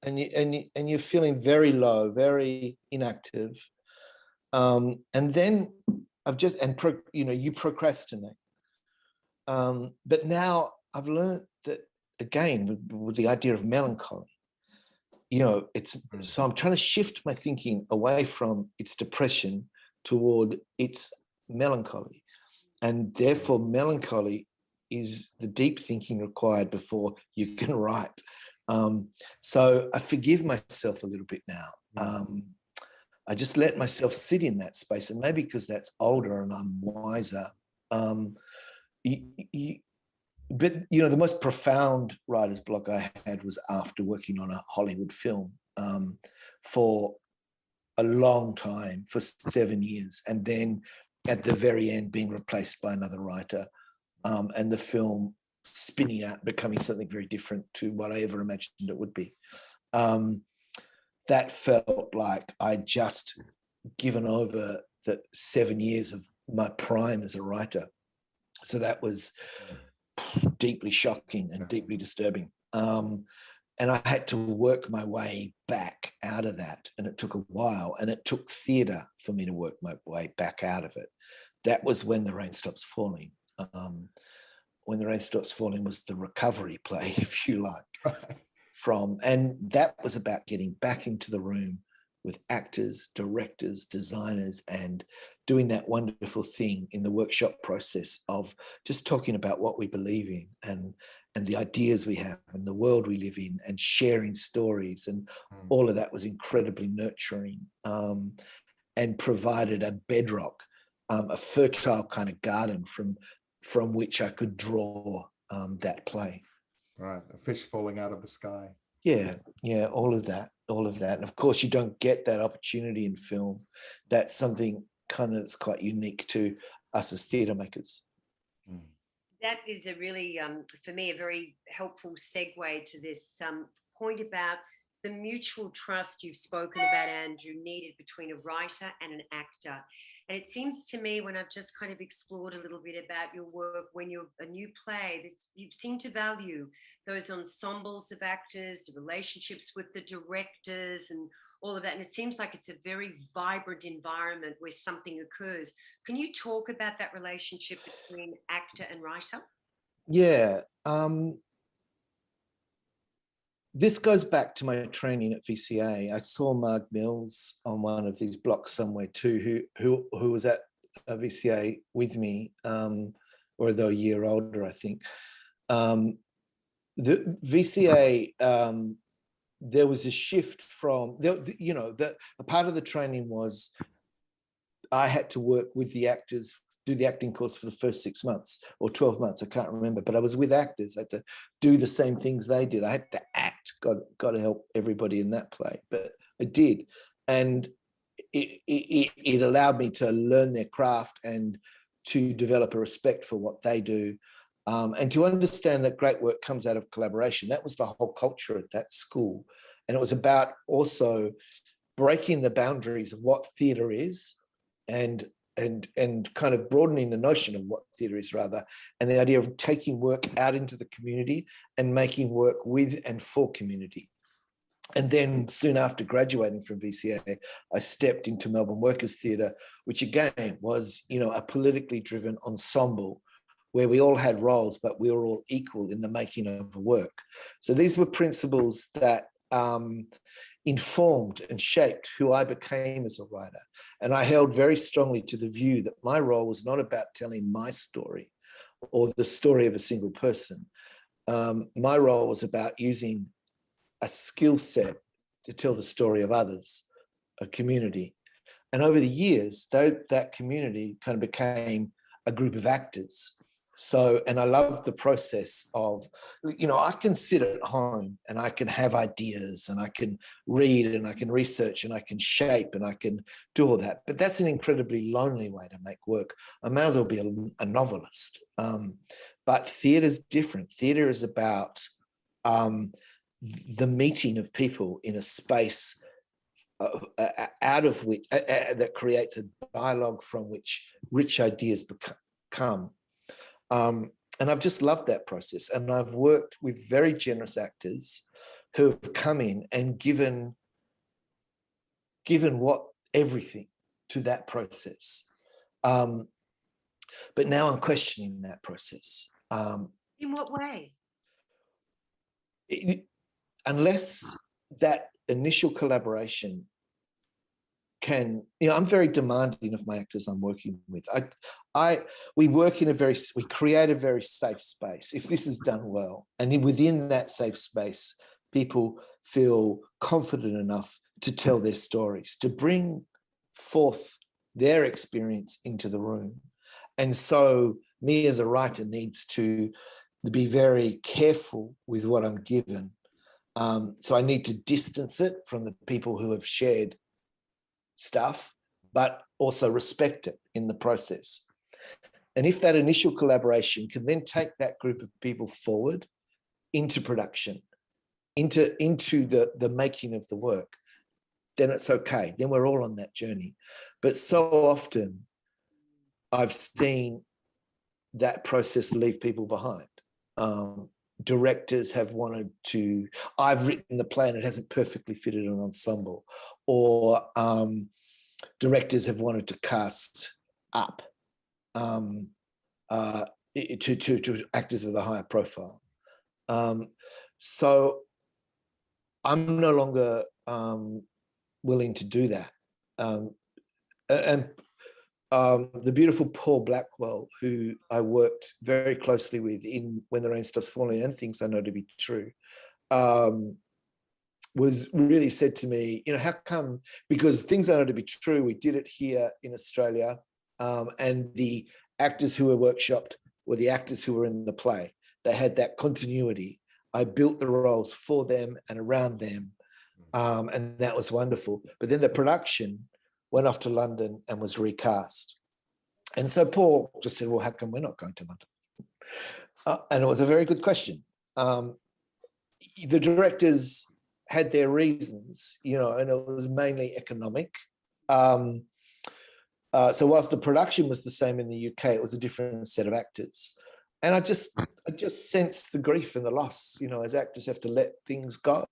and you're feeling very low, very inactive. And then you procrastinate. But now I've learned that, again, with the idea of melancholy, so I'm trying to shift my thinking away from its depression toward its melancholy. And therefore, melancholy is the deep thinking required before you can write. So I forgive myself a little bit now. I just let myself sit in that space, and maybe because that's older and I'm wiser. But the most profound writer's block I had was after working on a Hollywood film for a long time, for 7 years, and then at the very end being replaced by another writer, and the film spinning out, becoming something very different to what I ever imagined it would be. That felt like I'd just given over the 7 years of my prime as a writer. So that was deeply shocking and deeply disturbing. And I had to work my way back out of that. And it took a while, and it took theatre for me to work my way back out of it. That was When the Rain Stops Falling. When the Rain Stops Falling was the recovery play, if you like, and that was about getting back into the room with actors, directors, designers, and doing that wonderful thing in the workshop process of just talking about what we believe in and the ideas we have and the world we live in, and sharing stories. And all of that was incredibly nurturing, and provided a bedrock, a fertile kind of garden from which I could draw that play. Right, a fish falling out of the sky. Yeah, all of that. And of course, you don't get that opportunity in film. That's something kind of that's quite unique to us as theatre makers. That is a really, for me, a very helpful segue to this point about the mutual trust you've spoken about, Andrew, needed between a writer and an actor. And it seems to me, when I've just kind of explored a little bit about your work, when you're a new play, you seem to value those ensembles of actors, the relationships with the directors and all of that. And it seems like it's a very vibrant environment where something occurs. Can you talk about that relationship between actor and writer? Yeah. This goes back to my training at VCA. I saw Marg Mills on one of these blocks somewhere too, who was at VCA with me, or though a year older, I think. The VCA, there was a shift from, the part of the training was I had to work with the actors, do the acting course for the first 6 months or 12 months, I can't remember, but I was with actors. I had to do the same things they did. I had to act, got to help everybody in that play, but I did. And it allowed me to learn their craft and to develop a respect for what they do. and to understand that great work comes out of collaboration. That was the whole culture at that school. And it was about also breaking the boundaries of what theatre is and kind of broadening the notion of what theatre is, rather, and the idea of taking work out into the community and making work with and for community. And then soon after graduating from VCA, I stepped into Melbourne Workers Theatre, which again was, a politically driven ensemble where we all had roles, but we were all equal in the making of the work. So these were principles that informed and shaped who I became as a writer. And I held very strongly to the view that my role was not about telling my story or the story of a single person. My role was about using a skill set to tell the story of others, a community. And over the years, that community kind of became a group of actors. So, and I love the process of, I can sit at home and I can have ideas and I can read and I can research and I can shape and I can do all that. But that's an incredibly lonely way to make work. I may as well be a novelist. But theatre is different. Theatre is about the meeting of people in a space out of which that creates a dialogue from which rich ideas come. And I've just loved that process. And I've worked with very generous actors who have come in and given everything to that process. But now I'm questioning that process. In what way? Unless that initial collaboration can, I'm very demanding of my actors I'm working with. We create a very safe space if this is done well. And within that safe space, people feel confident enough to tell their stories, to bring forth their experience into the room. And so me as a writer needs to be very careful with what I'm given. So I need to distance it from the people who have shared stuff, but also respect it in the process. And if that initial collaboration can then take that group of people forward into production, into the making of the work, then it's okay. Then we're all on that journey. But so often I've seen that process leave people behind. Directors have wanted to, I've written the play and it hasn't perfectly fitted an ensemble, or directors have wanted to cast up to actors with a higher profile. So I'm no longer willing to do that. The beautiful Paul Blackwell, who I worked very closely with in When the Rain Stops Falling and Things I Know to Be True, was really said to me, how come? Because Things I Know to Be True, we did it here in Australia, and the actors who were workshopped were the actors who were in the play. They had that continuity. I built the roles for them and around them, and that was wonderful. But then the production went off to London and was recast. And so Paul just said, well, how come we're not going to London? And it was a very good question. The directors had their reasons, and it was mainly economic. So whilst the production was the same in the UK, it was a different set of actors. And I just sensed the grief and the loss, as actors have to let things go.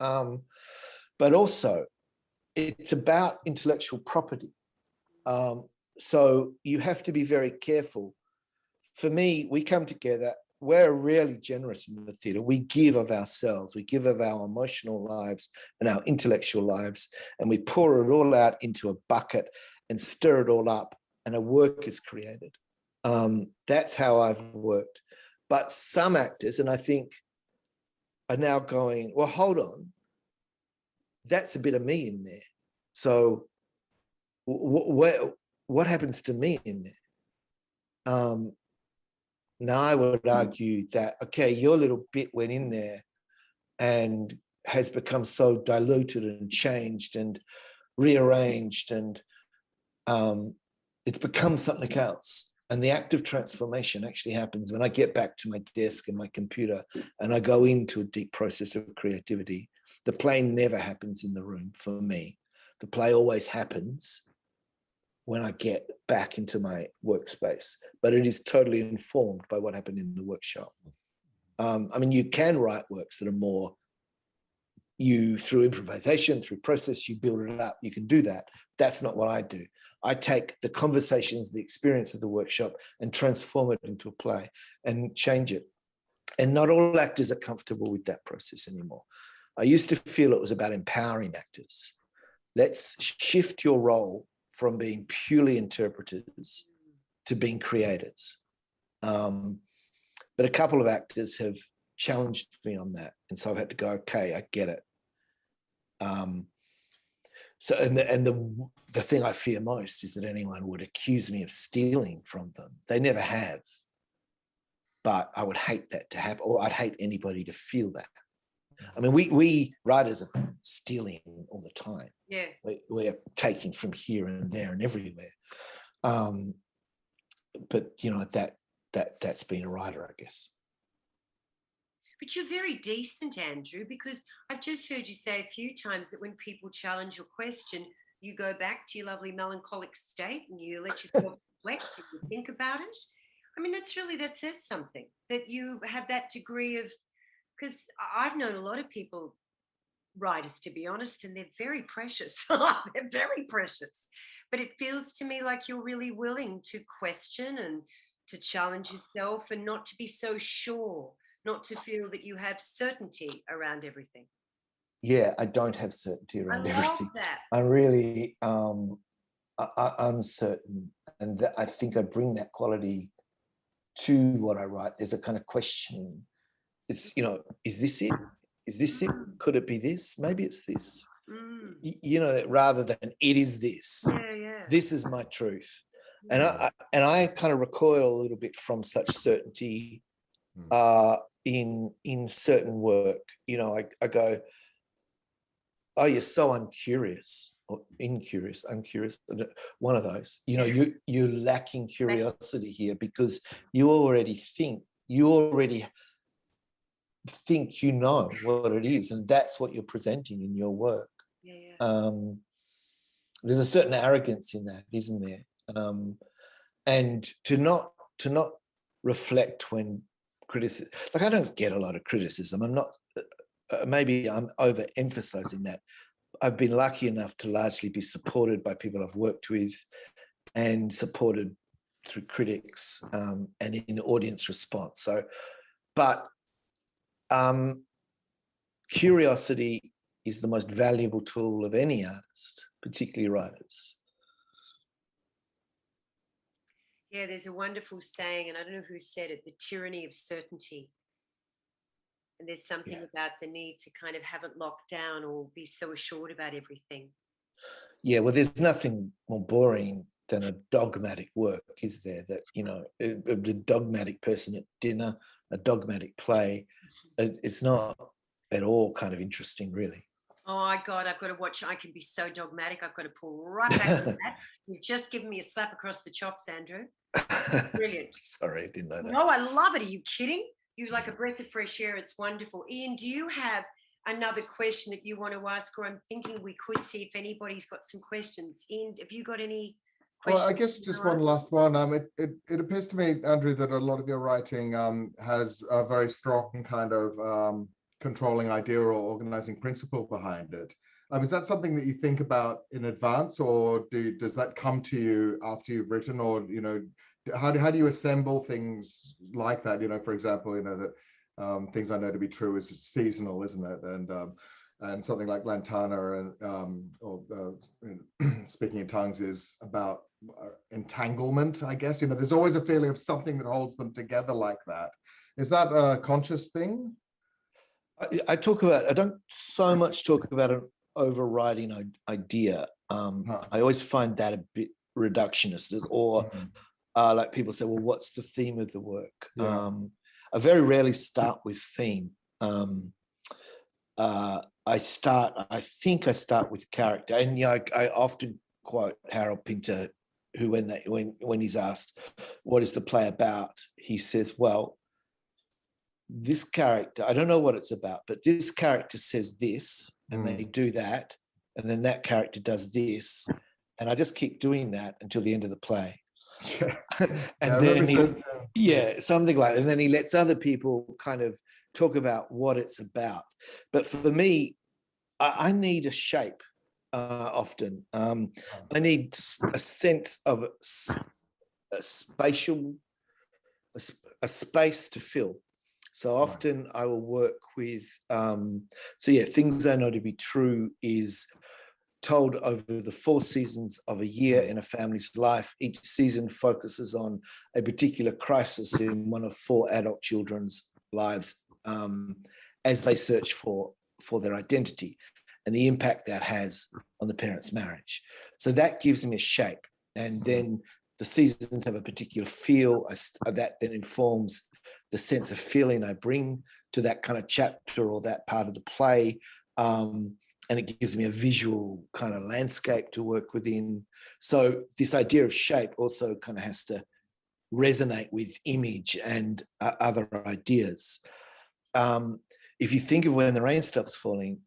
But also, it's about intellectual property. So you have to be very careful. For me, we come together, we're really generous in the theatre. We give of ourselves, we give of our emotional lives and our intellectual lives, and we pour it all out into a bucket and stir it all up, and a work is created. That's how I've worked. But some actors, and I think, are now going, well, hold on, that's a bit of me in there. So what happens to me in there? Now I would argue that, okay, your little bit went in there and has become so diluted and changed and rearranged, and it's become something else. And the act of transformation actually happens when I get back to my desk and my computer and I go into a deep process of creativity. The play never happens in the room for me. The play always happens when I get back into my workspace, but it is totally informed by what happened in the workshop. I mean, you can write works that are more, you through improvisation, through process, you build it up, you can do that. That's not what I do. I take the conversations, the experience of the workshop and transform it into a play and change it. And not all actors are comfortable with that process anymore. I used to feel it was about empowering actors. Let's shift your role from being purely interpreters to being creators. But a couple of actors have challenged me on that. And so I've had to go, okay, I get it. So, the thing I fear most is that anyone would accuse me of stealing from them. They never have. But I would hate that to happen, or I'd hate anybody to feel that. I mean, we writers are stealing all the time. Yeah. We're taking from here and there and everywhere. But you know, that's being a writer, I guess. But you're very decent, Andrew, because I've just heard you say a few times that when people challenge your question, you go back to your lovely melancholic state and you let yourself reflect and you think about it. I mean, that says something, that you have that degree of, because I've known a lot of people, writers, to be honest, and they're very precious. They're very precious. But it feels to me like you're really willing to question and to challenge yourself and not to be so sure, not to feel that you have certainty around everything. Yeah, I don't have certainty around everything. I love that. I'm really uncertain, and I think I bring that quality to what I write. There's a kind of questioning. It's, you know, is this it? Is this it? Could it be this? Maybe it's this. You know, rather than it is this. Yeah. This is my truth. And I kind of recoil a little bit from such certainty in certain work. You know, I go, oh, you're so uncurious, or incurious, uncurious, one of those. You know, you're lacking curiosity here because you already think you know what it is, and that's what you're presenting in your work. There's a certain arrogance in that, isn't there? And to not reflect when criticism, like, I don't get a lot of criticism. I'm not, maybe I'm overemphasizing that. I've been lucky enough to largely be supported by people I've worked with and supported through critics and in audience response. So, but curiosity is the most valuable tool of any artist, particularly writers. Yeah, there's a wonderful saying, and I don't know who said it, the tyranny of certainty. And there's something about the need to kind of have it locked down or be so assured about everything. Yeah, well, there's nothing more boring than a dogmatic work, is there? That, you know, a dogmatic person at dinner, a dogmatic play. It's not at all kind of interesting, really. Oh my God, I've got to watch. I can be so dogmatic. I've got to pull right back to that. You've just given me a slap across the chops, Andrew. Brilliant. Sorry, I didn't know that. No, I love it. Are you kidding? You're like a breath of fresh air. It's wonderful. Ian, do you have another question that you want to ask? Or I'm thinking we could see if anybody's got some questions. Ian, have you got any questions? Well, I guess just one last one. It appears to me, Andrew, that a lot of your writing has a very strong kind of controlling idea or organizing principle behind it. Is that something that you think about in advance, or does that come to you after you've written, or, you know, how do you assemble things like that? You know, for example, you know, that things I know to be true is seasonal, isn't it? And something like Lantana and Speaking in Tongues is about entanglement, I guess. You know, there's always a feeling of something that holds them together like that. Is that a conscious thing? I don't so much talk about an overriding idea. I always find that a bit reductionist, or like people say, well, what's the theme of the work? I very rarely start with theme. I think I start with character, and I often quote Harold Pinter who when he's asked, what is the play about? He says, well, this character, I don't know what it's about, but this character says this, and they do that, and then that character does this, and I just keep doing that until the end of the play. And then something like that. And then he lets other people kind of talk about what it's about. But for me, I need a shape often. I need a sense of a spatial, a space to fill. So often I will work with, Things I Know to Be True is told over the 4 seasons of a year in a family's life. Each season focuses on a particular crisis in one of 4 adult children's lives as they search for their identity and the impact that has on the parents' marriage. So that gives me a shape. And then the seasons have a particular feel that then informs the sense of feeling I bring to that kind of chapter or that part of the play. And it gives me a visual kind of landscape to work within. So this idea of shape also kind of has to resonate with image and other ideas. If you think of When the Rain Stops Falling,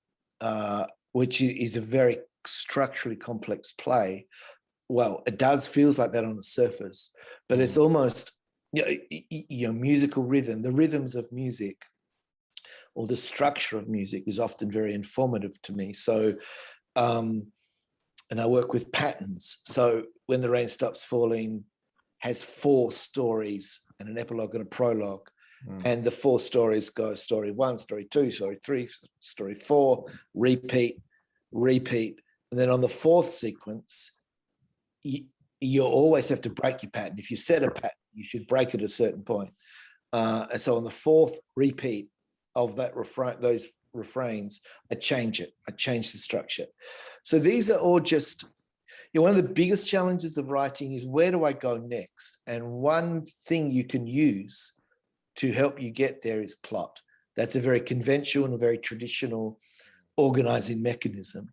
which is a very structurally complex play, well, it feels like that on the surface, but it's almost, musical rhythm, the rhythms of music, or the structure of music is often very informative to me. So, and I work with patterns. So When the Rain Stops Falling has 4 stories and an epilogue and a prologue. And the 4 stories go story 1, story 2, story 3, story 4, repeat. And then on the 4th sequence, you always have to break your pattern. If you set a pattern, you should break it at a certain point. And so on the 4th repeat of that those refrains, I change it. I change the structure. So these are all just, one of the biggest challenges of writing is, where do I go next? And one thing you can use to help you get there is plot. That's a very conventional and a very traditional organizing mechanism,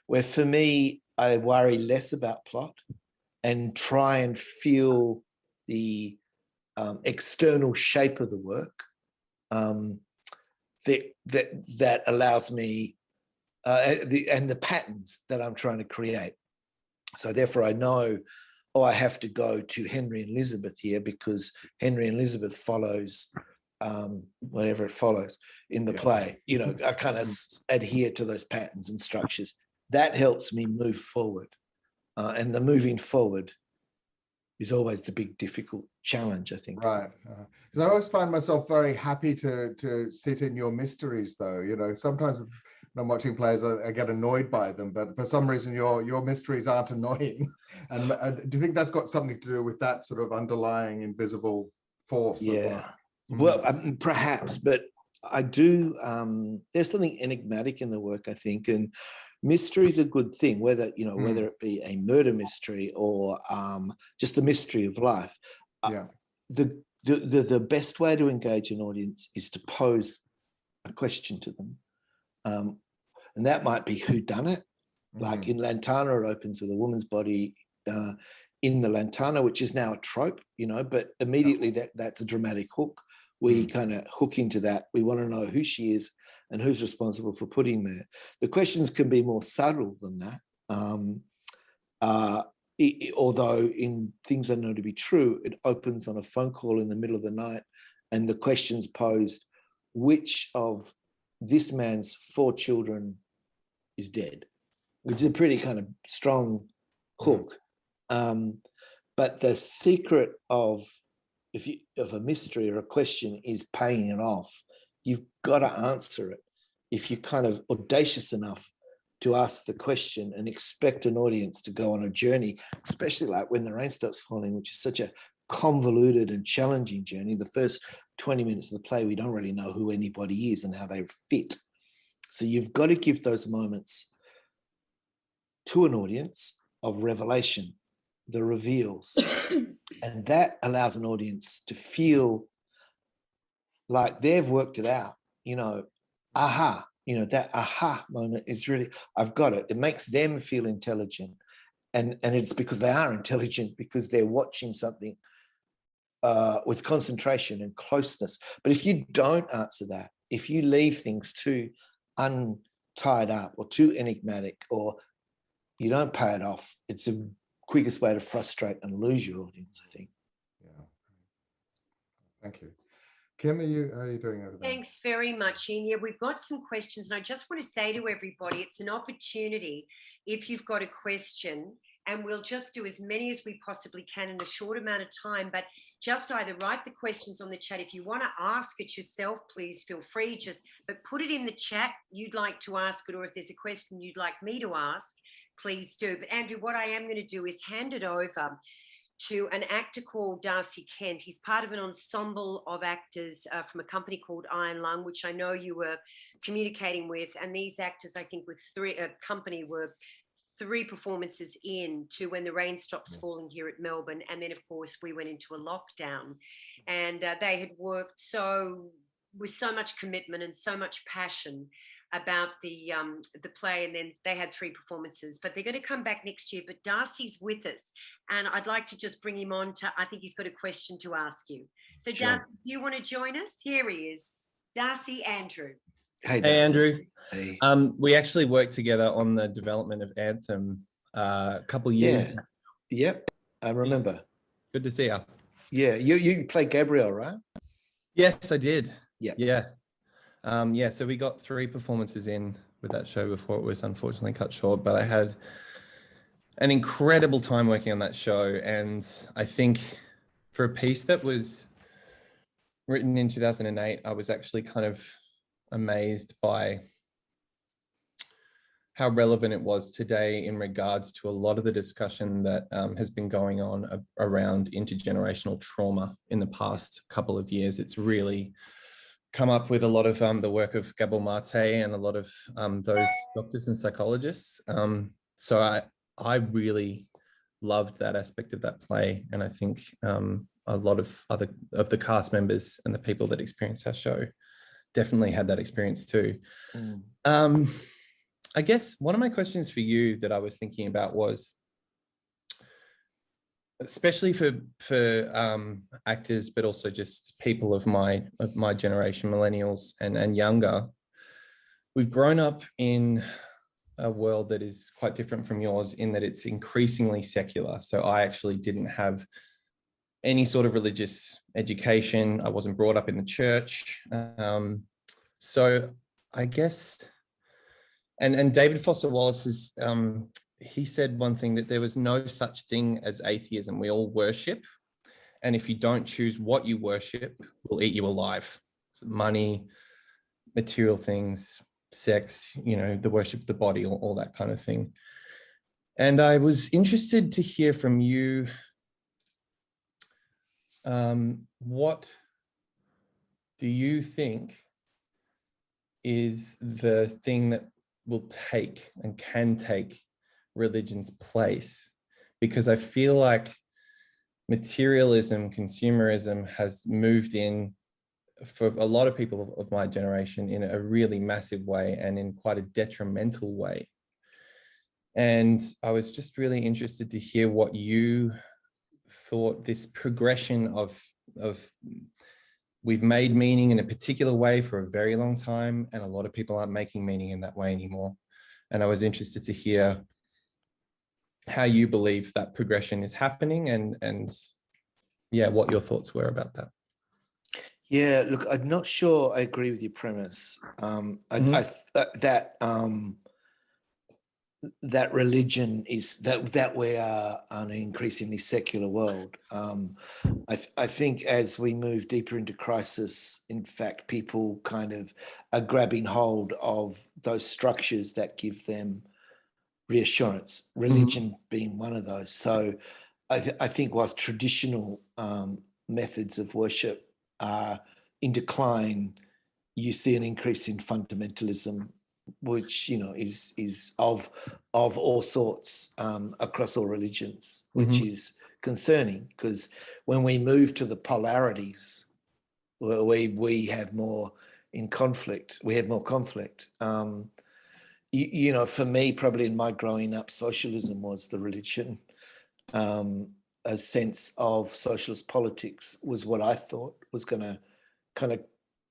where for me, I worry less about plot and try and feel the external shape of the work that allows me, and the patterns that I'm trying to create. So therefore I know, I have to go to Henry and Elizabeth here, because Henry and Elizabeth follows whatever it follows in the play. I kind of adhere to those patterns and structures. That helps me move forward. And the moving forward is always the big, difficult challenge, I think. Right. Because I always find myself very happy to sit in your mysteries, though. Sometimes when I'm watching plays, I get annoyed by them, but for some reason your mysteries aren't annoying. And do you think that's got something to do with that sort of underlying invisible force? Yeah. Well, perhaps, but I do. There's something enigmatic in the work, I think, and mystery is a good thing, whether whether it be a murder mystery or just the mystery of life. The best way to engage an audience is to pose a question to them, and that might be who done it. Like in Lantana, it opens with a woman's body in the Lantana, which is now a trope, but immediately that's a dramatic hook. We kind of hook into that. We want to know who she is and who's responsible for putting there. The questions can be more subtle than that. Although in Things I Know to Be True, it opens on a phone call in the middle of the night, and the question's posed, which of this man's 4 children is dead? Which is a pretty kind of strong hook. But the secret of a mystery or a question is paying it off. You've got to answer it. If you're kind of audacious enough to ask the question and expect an audience to go on a journey, especially like When the Rain Stops Falling, which is such a convoluted and challenging journey. The first 20 minutes of the play, we don't really know who anybody is and how they fit. So you've got to give those moments to an audience of revelation, the reveals. And that allows an audience to feel like they've worked it out, aha, that aha moment is really, I've got it. It makes them feel intelligent. and it's because they are intelligent, because they're watching something with concentration and closeness. But if you don't answer that, if you leave things too untied up or too enigmatic, or you don't pay it off, it's the quickest way to frustrate and lose your audience, I think. Yeah. Thank you. Kim, how are you doing over there? Thanks very much, Ian. Yeah, we've got some questions, and I just want to say to everybody, it's an opportunity if you've got a question, and we'll just do as many as we possibly can in a short amount of time, but just either write the questions on the chat. If you want to ask it yourself, please feel free, but put it in the chat you'd like to ask it, or if there's a question you'd like me to ask, please do. But Andrew, what I am going to do is hand it over to an actor called Darcy Kent. He's part of an ensemble of actors from a company called Iron Lung, which I know you were communicating with. And these actors, I think, were three performances in to When the Rain Stops Falling here at Melbourne. And then, of course, we went into a lockdown. And they had worked with so much commitment and so much passion about the play, and then they had 3 performances, but they're going to come back next year. But Darcy's with us, and I'd like to just bring him on I think he's got a question to ask you. So sure. Darcy, do you want to join us? Here he is, Darcy Andrew. Hey, Darcy. Hey, Andrew. Hey. We actually worked together on the development of Anthem a couple of years ago. Yep, I remember. Good to see you. Yeah, you played Gabrielle, right? Yes, I did. Yeah. So we got 3 performances in with that show before it was unfortunately cut short, but I had an incredible time working on that show. And I think for a piece that was written in 2008, I was actually kind of amazed by how relevant it was today in regards to a lot of the discussion that has been going on around intergenerational trauma in the past couple of years. It's really come up with a lot of the work of Gabor Mate and a lot of those doctors and psychologists. So I really loved that aspect of that play, and I think a lot of the cast members and the people that experienced our show definitely had that experience too. I guess one of my questions for you that I was thinking about was, especially for actors, but also just people of my generation, millennials and younger, we've grown up in a world that is quite different from yours in that it's increasingly secular. So I actually didn't have any sort of religious education. I wasn't brought up in the church. So I guess, and David Foster Wallace is, he said one thing, that there was no such thing as atheism. We all worship. And if you don't choose what you worship, we'll eat you alive. So money, material things, sex, the worship of the body, all that kind of thing. And I was interested to hear from you, what do you think is the thing that will take and can take religion's place? Because I feel like materialism, consumerism has moved in for a lot of people of my generation in a really massive way and in quite a detrimental way. And I was just really interested to hear what you thought this progression of we've made meaning in a particular way for a very long time, and a lot of people aren't making meaning in that way anymore. And I was interested to hear how you believe that progression is happening, and what your thoughts were about that. Yeah, look, I'm not sure I agree with your premise. That religion is that we are an increasingly secular world. I think as we move deeper into crisis, in fact, people kind of are grabbing hold of those structures that give them reassurance, religion being one of those. So I think whilst traditional methods of worship are in decline, you see an increase in fundamentalism, which is of all sorts across all religions, which is concerning, because when we move to the polarities, we have more in conflict. We have more conflict. you know, for me, probably in my growing up, socialism was the religion. A sense of socialist politics was what I thought was going to kind of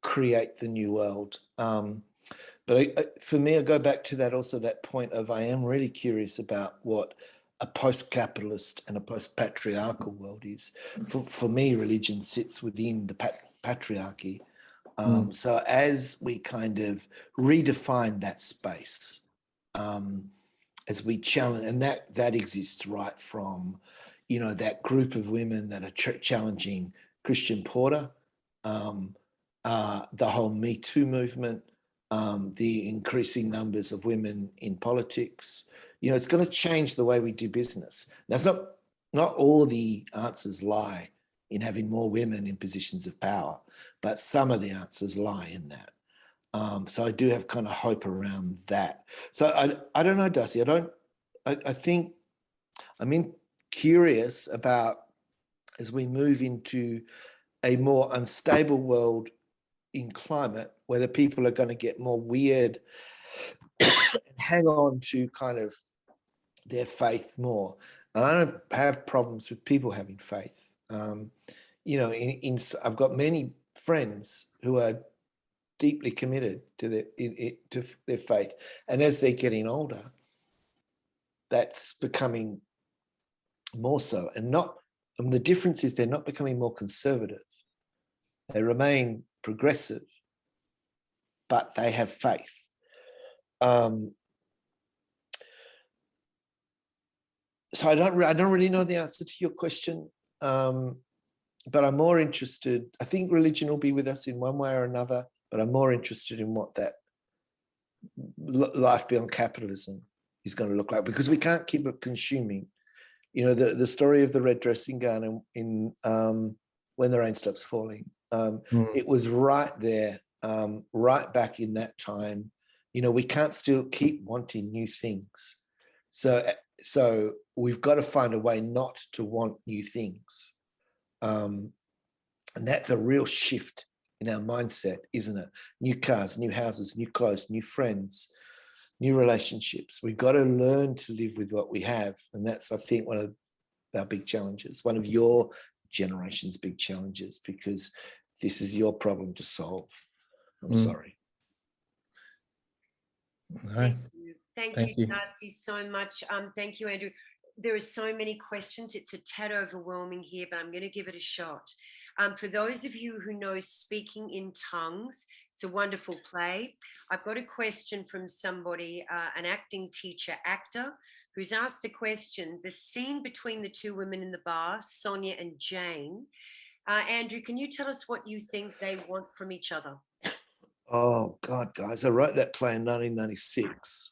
create the new world. But for me, I go back to that also, that point of I am really curious about what a post-capitalist and a post-patriarchal world is. For me, religion sits within the patriarchy. So as we kind of redefine that space, as we challenge, and that exists right from, you know, that group of women that are challenging Christian Porter, the whole Me Too movement, the increasing numbers of women in politics. You know, it's going to change the way we do business. Now, it's not all the answers lie in having more women in positions of power, but some of the answers lie in that. So I do have kind of hope around that. So I don't know, Darcy. I think I'm curious about, as we move into a more unstable world in climate, whether people are going to get more weird and hang on to kind of their faith more. And I don't have problems with people having faith. You know, I've got many friends who are deeply committed to their faith, and as they're getting older, that's becoming more so. And the difference is they're not becoming more conservative. They remain progressive, but they have faith. So I don't really know the answer to your question, but I'm more interested. I think religion will be with us in one way or another, but I'm more interested in what that life beyond capitalism is going to look like, because we can't keep it consuming. You know, the story of the red dressing gown in When the Rain Stops Falling. It was right there, right back in that time. You know, we can't still keep wanting new things. So we've got to find a way not to want new things. And that's a real shift in our mindset, isn't it? New cars, new houses, new clothes, new friends, new relationships. We've got to learn to live with what we have. And that's, I think, one of our big challenges, one of your generation's big challenges, because this is your problem to solve. I'm sorry. No. Thank you, Darcy, so much. Thank you, Andrew. There are so many questions. It's a tad overwhelming here, but I'm going to give it a shot. For those of you who know Speaking in Tongues, it's a wonderful play. I've got a question from somebody, an acting teacher, actor, who's asked the question, the scene between the two women in the bar, Sonia and Jane. Andrew, can you tell us what you think they want from each other? Oh, God, guys, I wrote that play in 1996.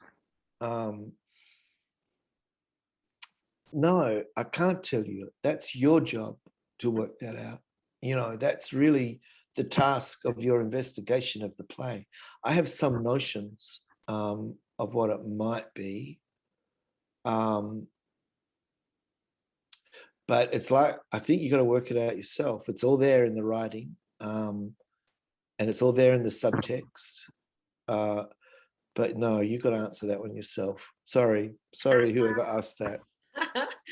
No, I can't tell you. That's your job to work that out. You know, that's really the task of your investigation of the play. I have some notions of what it might be. But it's like, I think you got to work it out yourself. It's all there in the writing, and it's all there in the subtext. But no, you got to answer that one yourself. Sorry, whoever asked that.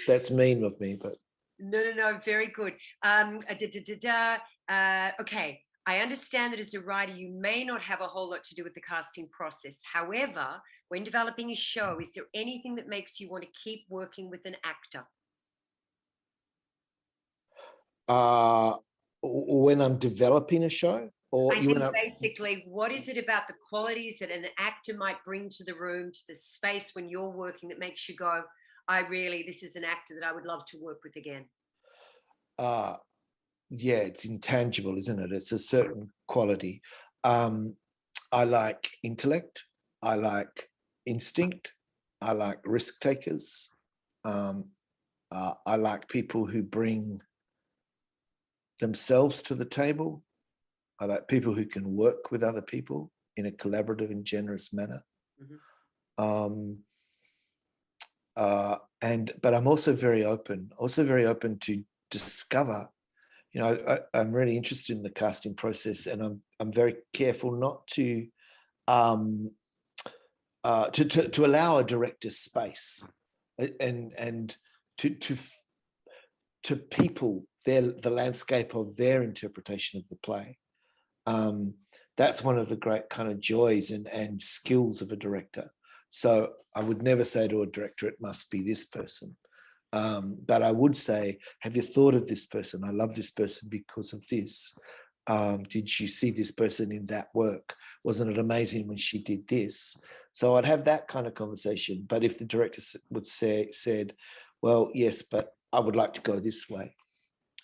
That's mean of me, but. No, very good. Okay, I understand that as a writer, you may not have a whole lot to do with the casting process. However, when developing a show, is there anything that makes you want to keep working with an actor? When I'm developing a show? Or basically, what is it about the qualities that an actor might bring to the room, to the space when you're working, that makes you go, this is an actor that I would love to work with again? Yeah, it's intangible, isn't it? It's a certain quality. I like intellect. I like instinct. I like risk takers. I like people who bring themselves to the table. I like people who can work with other people in a collaborative and generous manner. But I'm also very open to discover. You know, I'm really interested in the casting process, and I'm very careful not to to allow a director space and to people the landscape of their interpretation of the play. That's one of the great kind of joys and skills of a director. So I would never say to a director, it must be this person. But I would say, have you thought of this person? I love this person because of this. Did you see this person in that work? Wasn't it amazing when she did this? So I'd have that kind of conversation. But if the director said, well, yes, but I would like to go this way,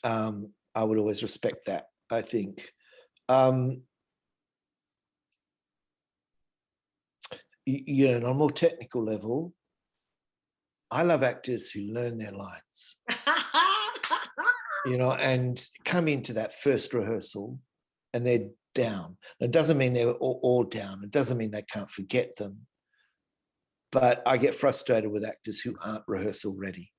I would always respect that, I think. On a more technical level, I love actors who learn their lines, and come into that first rehearsal and they're down. It doesn't mean they're all down. It doesn't mean they can't forget them. But I get frustrated with actors who aren't rehearsal ready.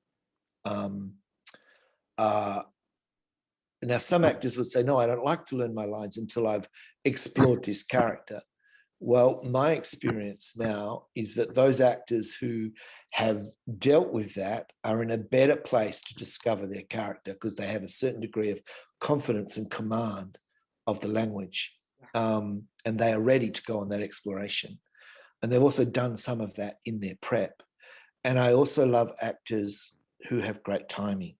Now, some actors would say, no, I don't like to learn my lines until I've explored this character. Well, my experience now is that those actors who have dealt with that are in a better place to discover their character because they have a certain degree of confidence and command of the language, and they are ready to go on that exploration. And they've also done some of that in their prep. And I also love actors who have great timing,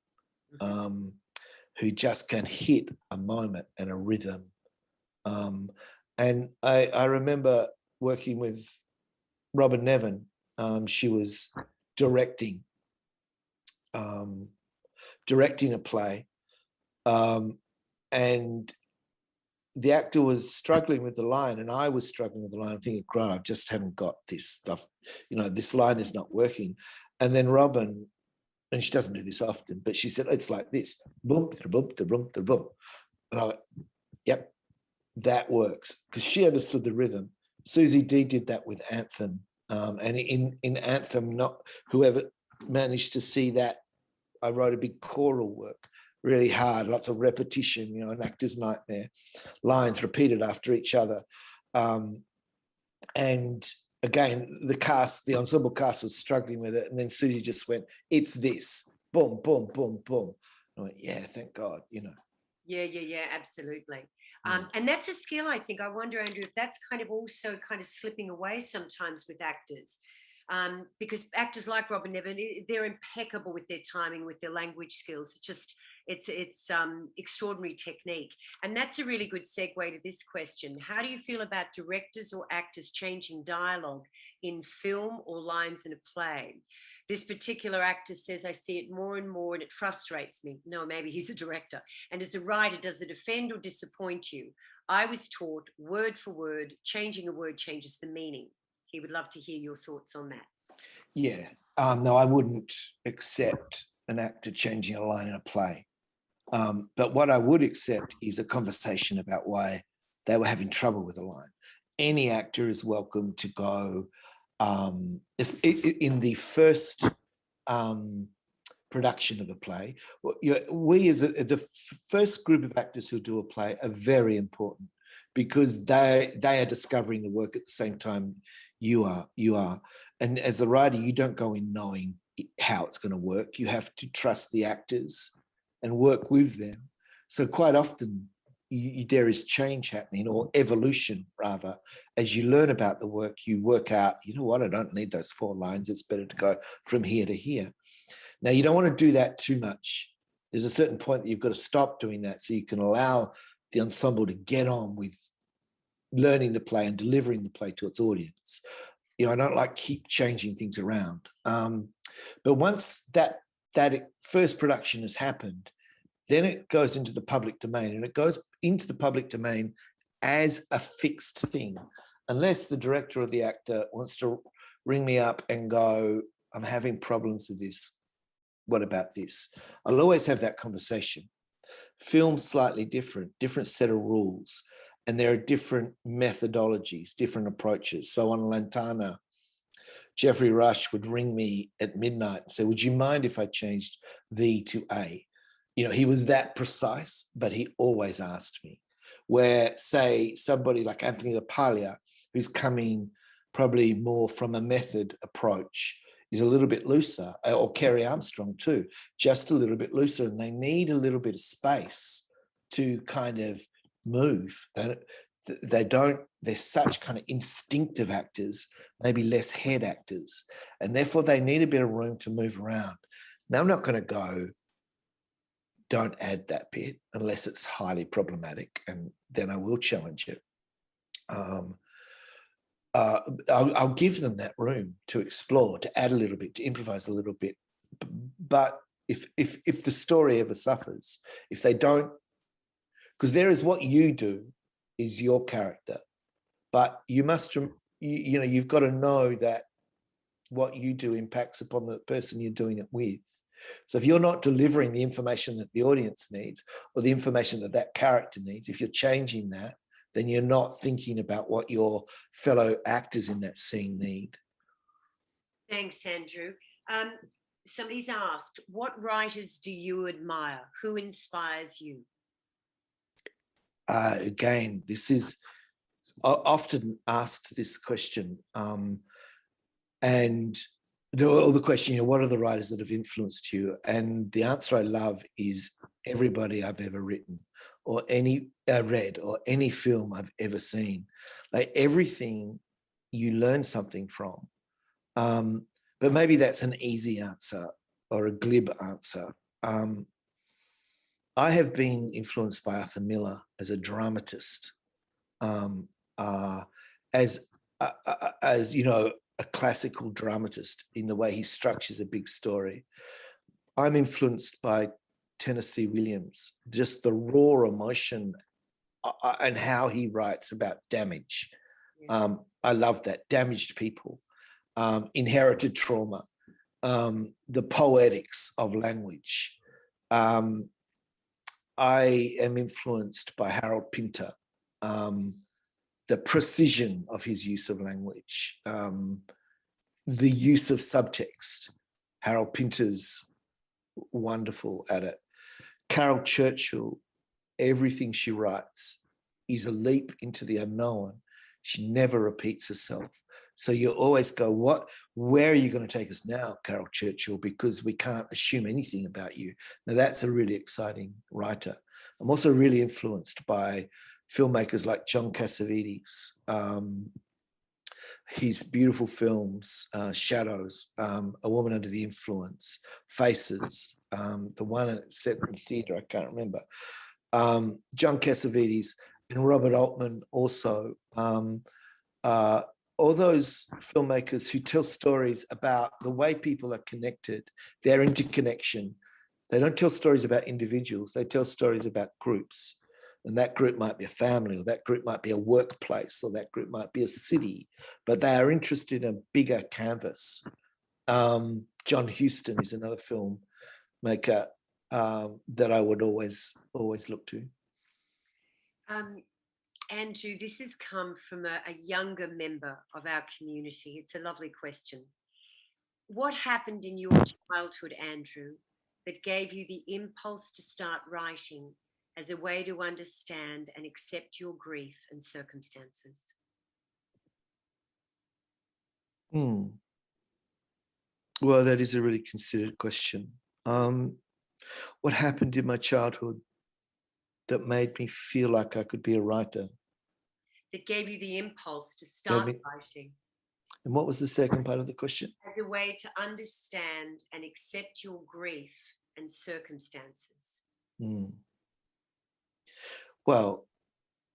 who just can hit a moment and a rhythm. And I remember working with Robin Nevin. She was directing a play, and the actor was struggling with the line, and I was struggling with the line. I'm thinking, "God, I just haven't got this stuff. This line is not working." And then Robin, and she doesn't do this often, but she said, "It's like this: boom, da boom, da boom, da boom." And I went, "Yep, that works," because she understood the rhythm. Susie D did that with Anthem, and in Anthem, not whoever managed to see that, I wrote a big choral work, really hard, lots of repetition, an actor's nightmare, lines repeated after each other. And again, the ensemble cast was struggling with it. And then Susie just went, "It's this, boom, boom, boom, boom." I went, "Yeah, thank God, Yeah, absolutely. And that's a skill, I think. I wonder, Andrew, if that's also slipping away sometimes with actors. Because actors like Robin Nevin, they're impeccable with their timing, with their language skills. It's extraordinary technique. And that's a really good segue to this question. How do you feel about directors or actors changing dialogue in film or lines in a play? This particular actor says, "I see it more and more and it frustrates me." No, maybe he's a director. "And as a writer, does it offend or disappoint you? I was taught word for word, changing a word changes the meaning." He would love to hear your thoughts on that. Yeah. No, I wouldn't accept an actor changing a line in a play. But what I would accept is a conversation about why they were having trouble with a line. Any actor is welcome to go in the first production of a play. We as the first group of actors who do a play are very important because they are discovering the work at the same time you are. And as the writer, you don't go in knowing how it's going to work. You have to trust the actors and work with them. So quite often there is change happening, or evolution rather. As you learn about the work, you work out, I don't need those 4 lines. It's better to go from here to here. Now, you don't want to do that too much. There's a certain point that you've got to stop doing that so you can allow the ensemble to get on with learning the play and delivering the play to its audience. I don't like keep changing things around. But once that first production has happened, then it goes into the public domain, and it goes into the public domain as a fixed thing, unless the director or the actor wants to ring me up and go, "I'm having problems with this. What about this?" I'll always have that conversation. Film's slightly different set of rules, and there are different methodologies, different approaches. So on Lantana, Jeffrey Rush would ring me at midnight and say, "Would you mind if I changed the to a?" He was that precise, but he always asked me. Where, say, somebody like Anthony LaPaglia, who's coming probably more from a method approach, is a little bit looser, or Kerry Armstrong too, just a little bit looser, and they need a little bit of space to kind of move. And they're such kind of instinctive actors, maybe less head actors, and therefore they need a bit of room to move around. Now, I'm not going to go, don't add that bit unless it's highly problematic, and then I will challenge it. I'll give them that room to explore, to add a little bit, to improvise a little bit. But if the story ever suffers, if they don't, because there is what you do is your character, but you must, you've got to know that what you do impacts upon the person you're doing it with. So if you're not delivering the information that the audience needs, or the information that that character needs, if you're changing that, then you're not thinking about what your fellow actors in that scene need. Thanks, Andrew. Somebody's asked, what writers do you admire? Who inspires you? Again, this is often asked, this question. And the question, what are the writers that have influenced you? And the answer I love is everybody I've ever written, or any read, or any film I've ever seen. Like, everything you learn something from. But maybe that's an easy answer or a glib answer. I have been influenced by Arthur Miller as a dramatist, as a classical dramatist in the way he structures a big story. I'm influenced by Tennessee Williams, just the raw emotion and how he writes about damage. Yeah. I love that. Damaged people, inherited trauma, the poetics of language. I am influenced by Harold Pinter, the precision of his use of language, the use of subtext. Harold Pinter's wonderful at it. Carol Churchill, everything she writes is a leap into the unknown. She never repeats herself. So you always go, where are you going to take us now, Carol Churchill? Because we can't assume anything about you. Now, that's a really exciting writer. I'm also really influenced by filmmakers like John Cassavetes, his beautiful films, Shadows, A Woman Under the Influence, Faces, the one set in theatre, I can't remember. John Cassavetes and Robert Altman also. All those filmmakers who tell stories about the way people are connected, their interconnection. They don't tell stories about individuals, they tell stories about groups. And that group might be a family, or that group might be a workplace, or that group might be a city, but they are interested in a bigger canvas. John Huston is another filmmaker that I would always look to. Andrew, this has come from a younger member of our community. It's a lovely question. What happened in your childhood, Andrew, that gave you the impulse to start writing as a way to understand and accept your grief and circumstances? Well, that is a really considered question. What happened in my childhood that made me feel like I could be a writer? That gave you the impulse to start writing. And what was the second part of the question? As a way to understand and accept your grief and circumstances. Well,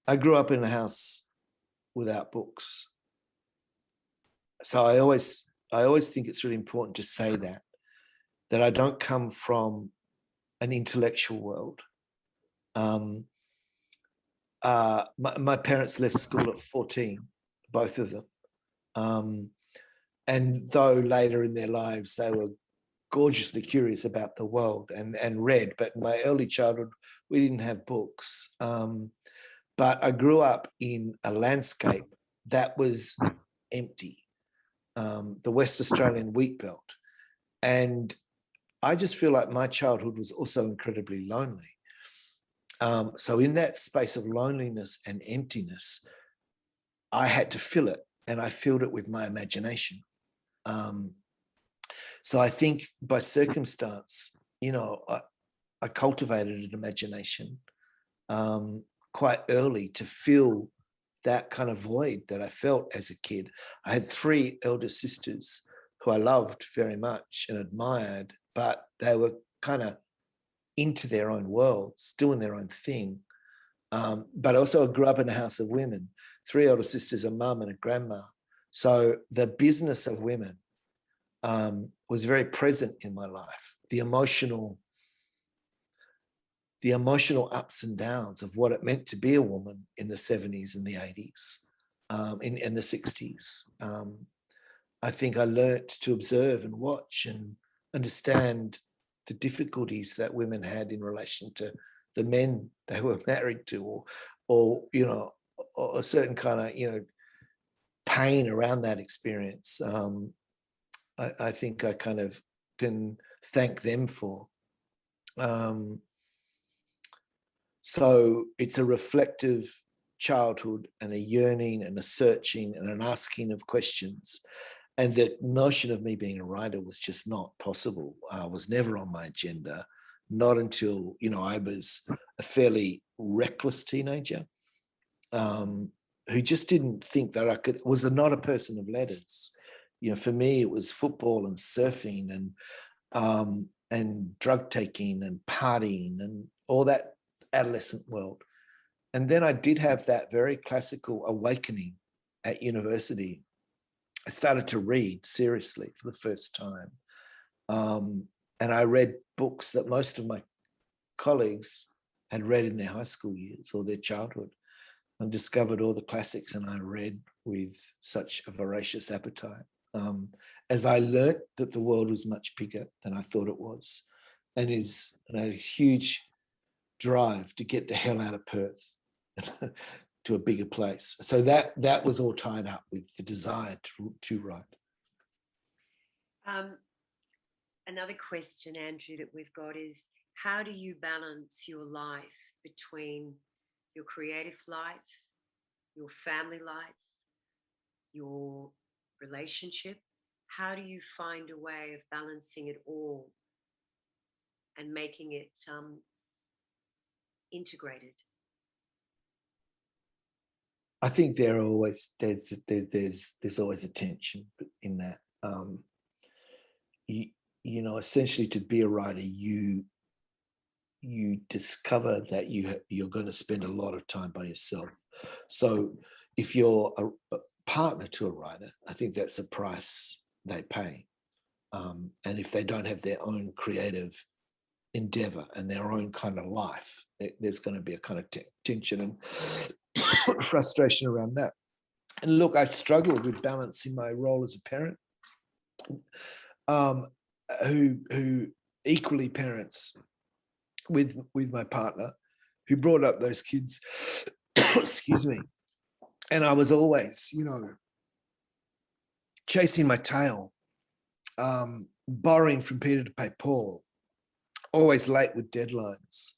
I grew up in a house without books. So I always think it's really important to say that I don't come from an intellectual world. My parents left school at 14, both of them. And though later in their lives they were gorgeously curious about the world and read, but in my early childhood we didn't have books. But I grew up in a landscape that was empty, the West Australian wheat belt. And I just feel like my childhood was also incredibly lonely. So in that space of loneliness and emptiness, I had to fill it and I filled it with my imagination. So I think by circumstance, I cultivated an imagination quite early to fill that kind of void that I felt as a kid. I had 3 elder sisters who I loved very much and admired, but they were kind of into their own worlds, doing their own thing. But also I grew up in a house of women, 3 elder sisters, a mum and a grandma. So the business of women was very present in my life. The emotional ups and downs of what it meant to be a woman in the 70s and the 80s, in the 60s. I think I learnt to observe and watch and understand the difficulties that women had in relation to the men they were married to, or a certain kind of, pain around that experience. I think I kind of can thank them for. So it's a reflective childhood and a yearning and a searching and an asking of questions. And the notion of me being a writer was just not possible. Was never on my agenda, not until, I was a fairly reckless teenager who just didn't think that I could, was not a person of letters. For me, it was football and surfing and drug taking and partying and all that adolescent world. And then I did have that very classical awakening at university. I started to read seriously for the first time. And I read books that most of my colleagues had read in their high school years or their childhood, and discovered all the classics, and I read with such a voracious appetite. As I learnt that the world was much bigger than I thought it was, and I had a huge drive to get the hell out of Perth to a bigger place. So that was all tied up with the desire to write. Another question, Andrew, that we've got is, how do you balance your life between your creative life, your family life, your relationship? How do you find a way of balancing it all and making it integrated? I think there's always a tension in that. Essentially, to be a writer, you discover that you're going to spend a lot of time by yourself. So if you're a partner to a writer, I think that's a price they pay. And if they don't have their own creative endeavor and their own kind of life, there's going to be a kind of tension and frustration around that. And look, I struggled with balancing my role as a parent, who equally parents with my partner, who brought up those kids, excuse me. And I was always, chasing my tail, borrowing from Peter to pay Paul, always late with deadlines,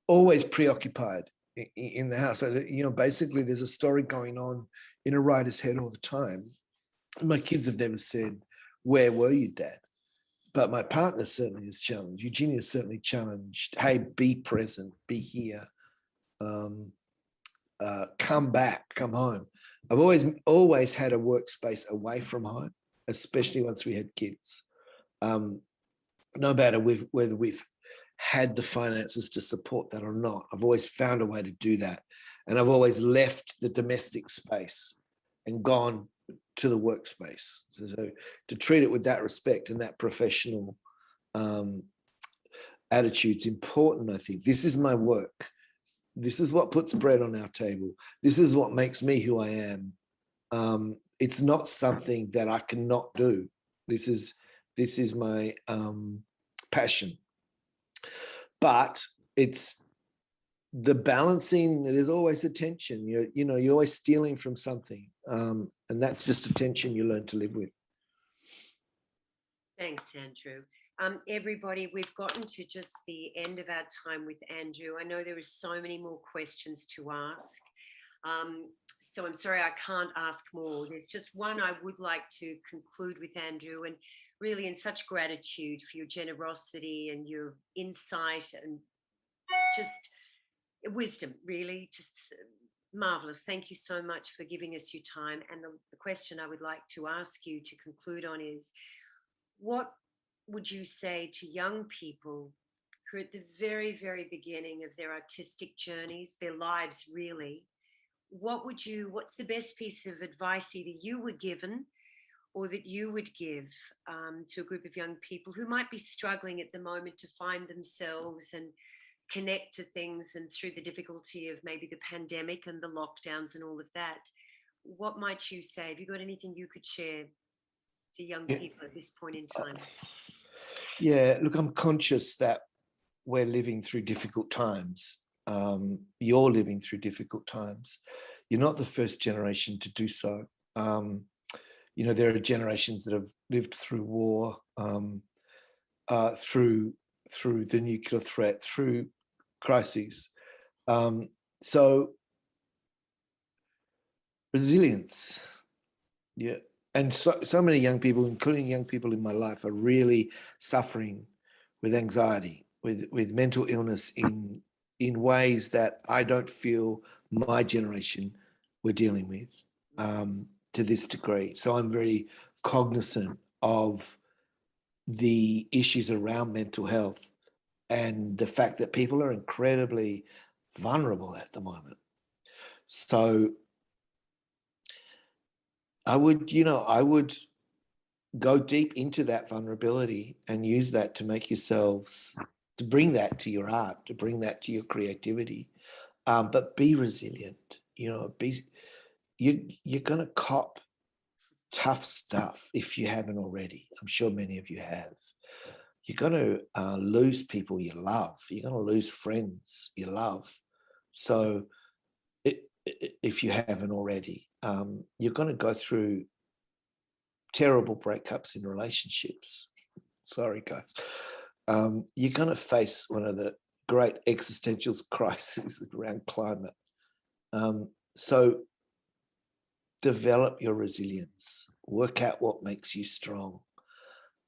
always preoccupied in the house. So, basically there's a story going on in a writer's head all the time. My kids have never said, "Where were you, Dad?" But my partner certainly is challenged. Eugenia is certainly challenged. Hey, be present, be here, come back, come home. I've always had a workspace away from home, especially once we had kids. No matter whether we've had the finances to support that or not, I've always found a way to do that. And I've always left the domestic space and gone to the workspace. So to treat it with that respect and that professional attitude is important, I think. This is my work. This is what puts bread on our table. This is what makes me who I am. It's not something that I cannot do. This is my passion. But it's the balancing. There's always a tension. You're always stealing from something, and that's just a tension you learn to live with. Thanks, Andrew. Everybody, we've gotten to just the end of our time with Andrew. I know there are so many more questions to ask. So I'm sorry, I can't ask more. There's just one I would like to conclude with, Andrew, and really in such gratitude for your generosity and your insight and just wisdom, really, just marvelous. Thank you so much for giving us your time. And the question I would like to ask you to conclude on is, what would you say to young people who are at the very, very beginning of their artistic journeys, their lives really? What's the best piece of advice either you were given or that you would give to a group of young people who might be struggling at the moment to find themselves and connect to things, and through the difficulty of maybe the pandemic and the lockdowns and all of that? What might you say? Have you got anything you could share to young people at this point in time? Yeah, look, I'm conscious that we're living through difficult times. You're living through difficult times. You're not the first generation to do so. There are generations that have lived through war, through the nuclear threat, through crises. So resilience, yeah. And so many young people, including young people in my life, are really suffering with anxiety, with mental illness in ways that I don't feel my generation were dealing with to this degree. So I'm very cognizant of the issues around mental health and the fact that people are incredibly vulnerable at the moment. So I would go deep into that vulnerability and use that to make yourselves, to bring that to your art, to bring that to your creativity. But be resilient. You're going to cop tough stuff if you haven't already. I'm sure many of you have. You're going to lose people you love. You're going to lose friends you love. So if you haven't already, you're going to go through terrible breakups in relationships. Sorry, guys. You're going to face one of the great existential crises around climate. So develop your resilience. Work out what makes you strong.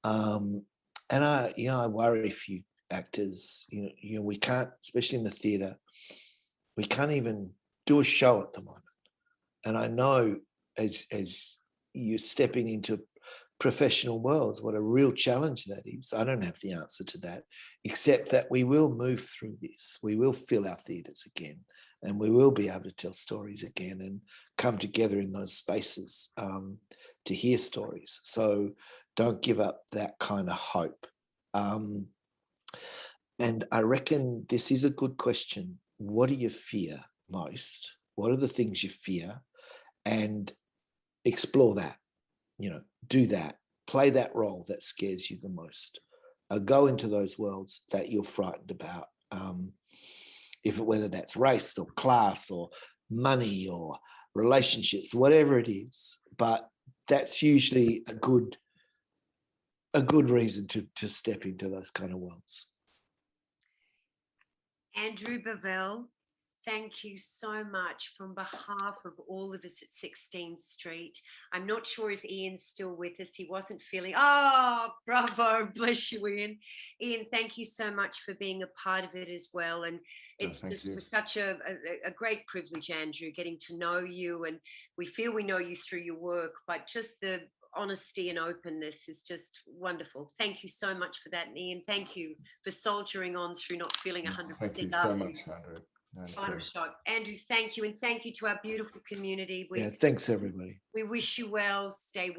And I worry for you actors. We can't, especially in the theatre, we can't even do a show at the moment. And I know as you're stepping into professional worlds, what a real challenge that is. I don't have the answer to that, except that we will move through this. We will fill our theatres again, and we will be able to tell stories again and come together in those spaces to hear stories. So don't give up that kind of hope. And I reckon this is a good question. What do you fear most? What are the things you fear? And explore that, do that, play that role that scares you the most. Go into those worlds that you're frightened about, whether that's race or class or money or relationships, whatever it is. But that's usually a good reason to step into those kind of worlds. Andrew Bovell, thank you so much from behalf of all of us at 16th Street. I'm not sure if Ian's still with us. He wasn't feeling, bravo, bless you, Ian. Ian, thank you so much for being a part of it as well. And it's was such a great privilege, Andrew, getting to know you. And we feel we know you through your work, but just the honesty and openness is just wonderful. Thank you so much for that. And Ian, thank you for soldiering on through not feeling 100%. Thank you so much, Andrew. Andrew, thank you. And thank you to our beautiful community. Thanks, everybody. We wish you well, stay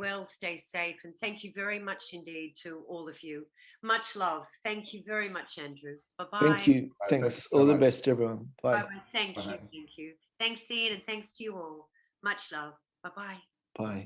safe. And thank you very much indeed to all of you. Much love. Thank you very much, Andrew. Bye-bye. Thank you. Thanks. All the best, everyone. Bye. Bye-bye. Thank you. Thank you. Thanks, Ian, and thanks to you all. Much love. Bye-bye. Bye.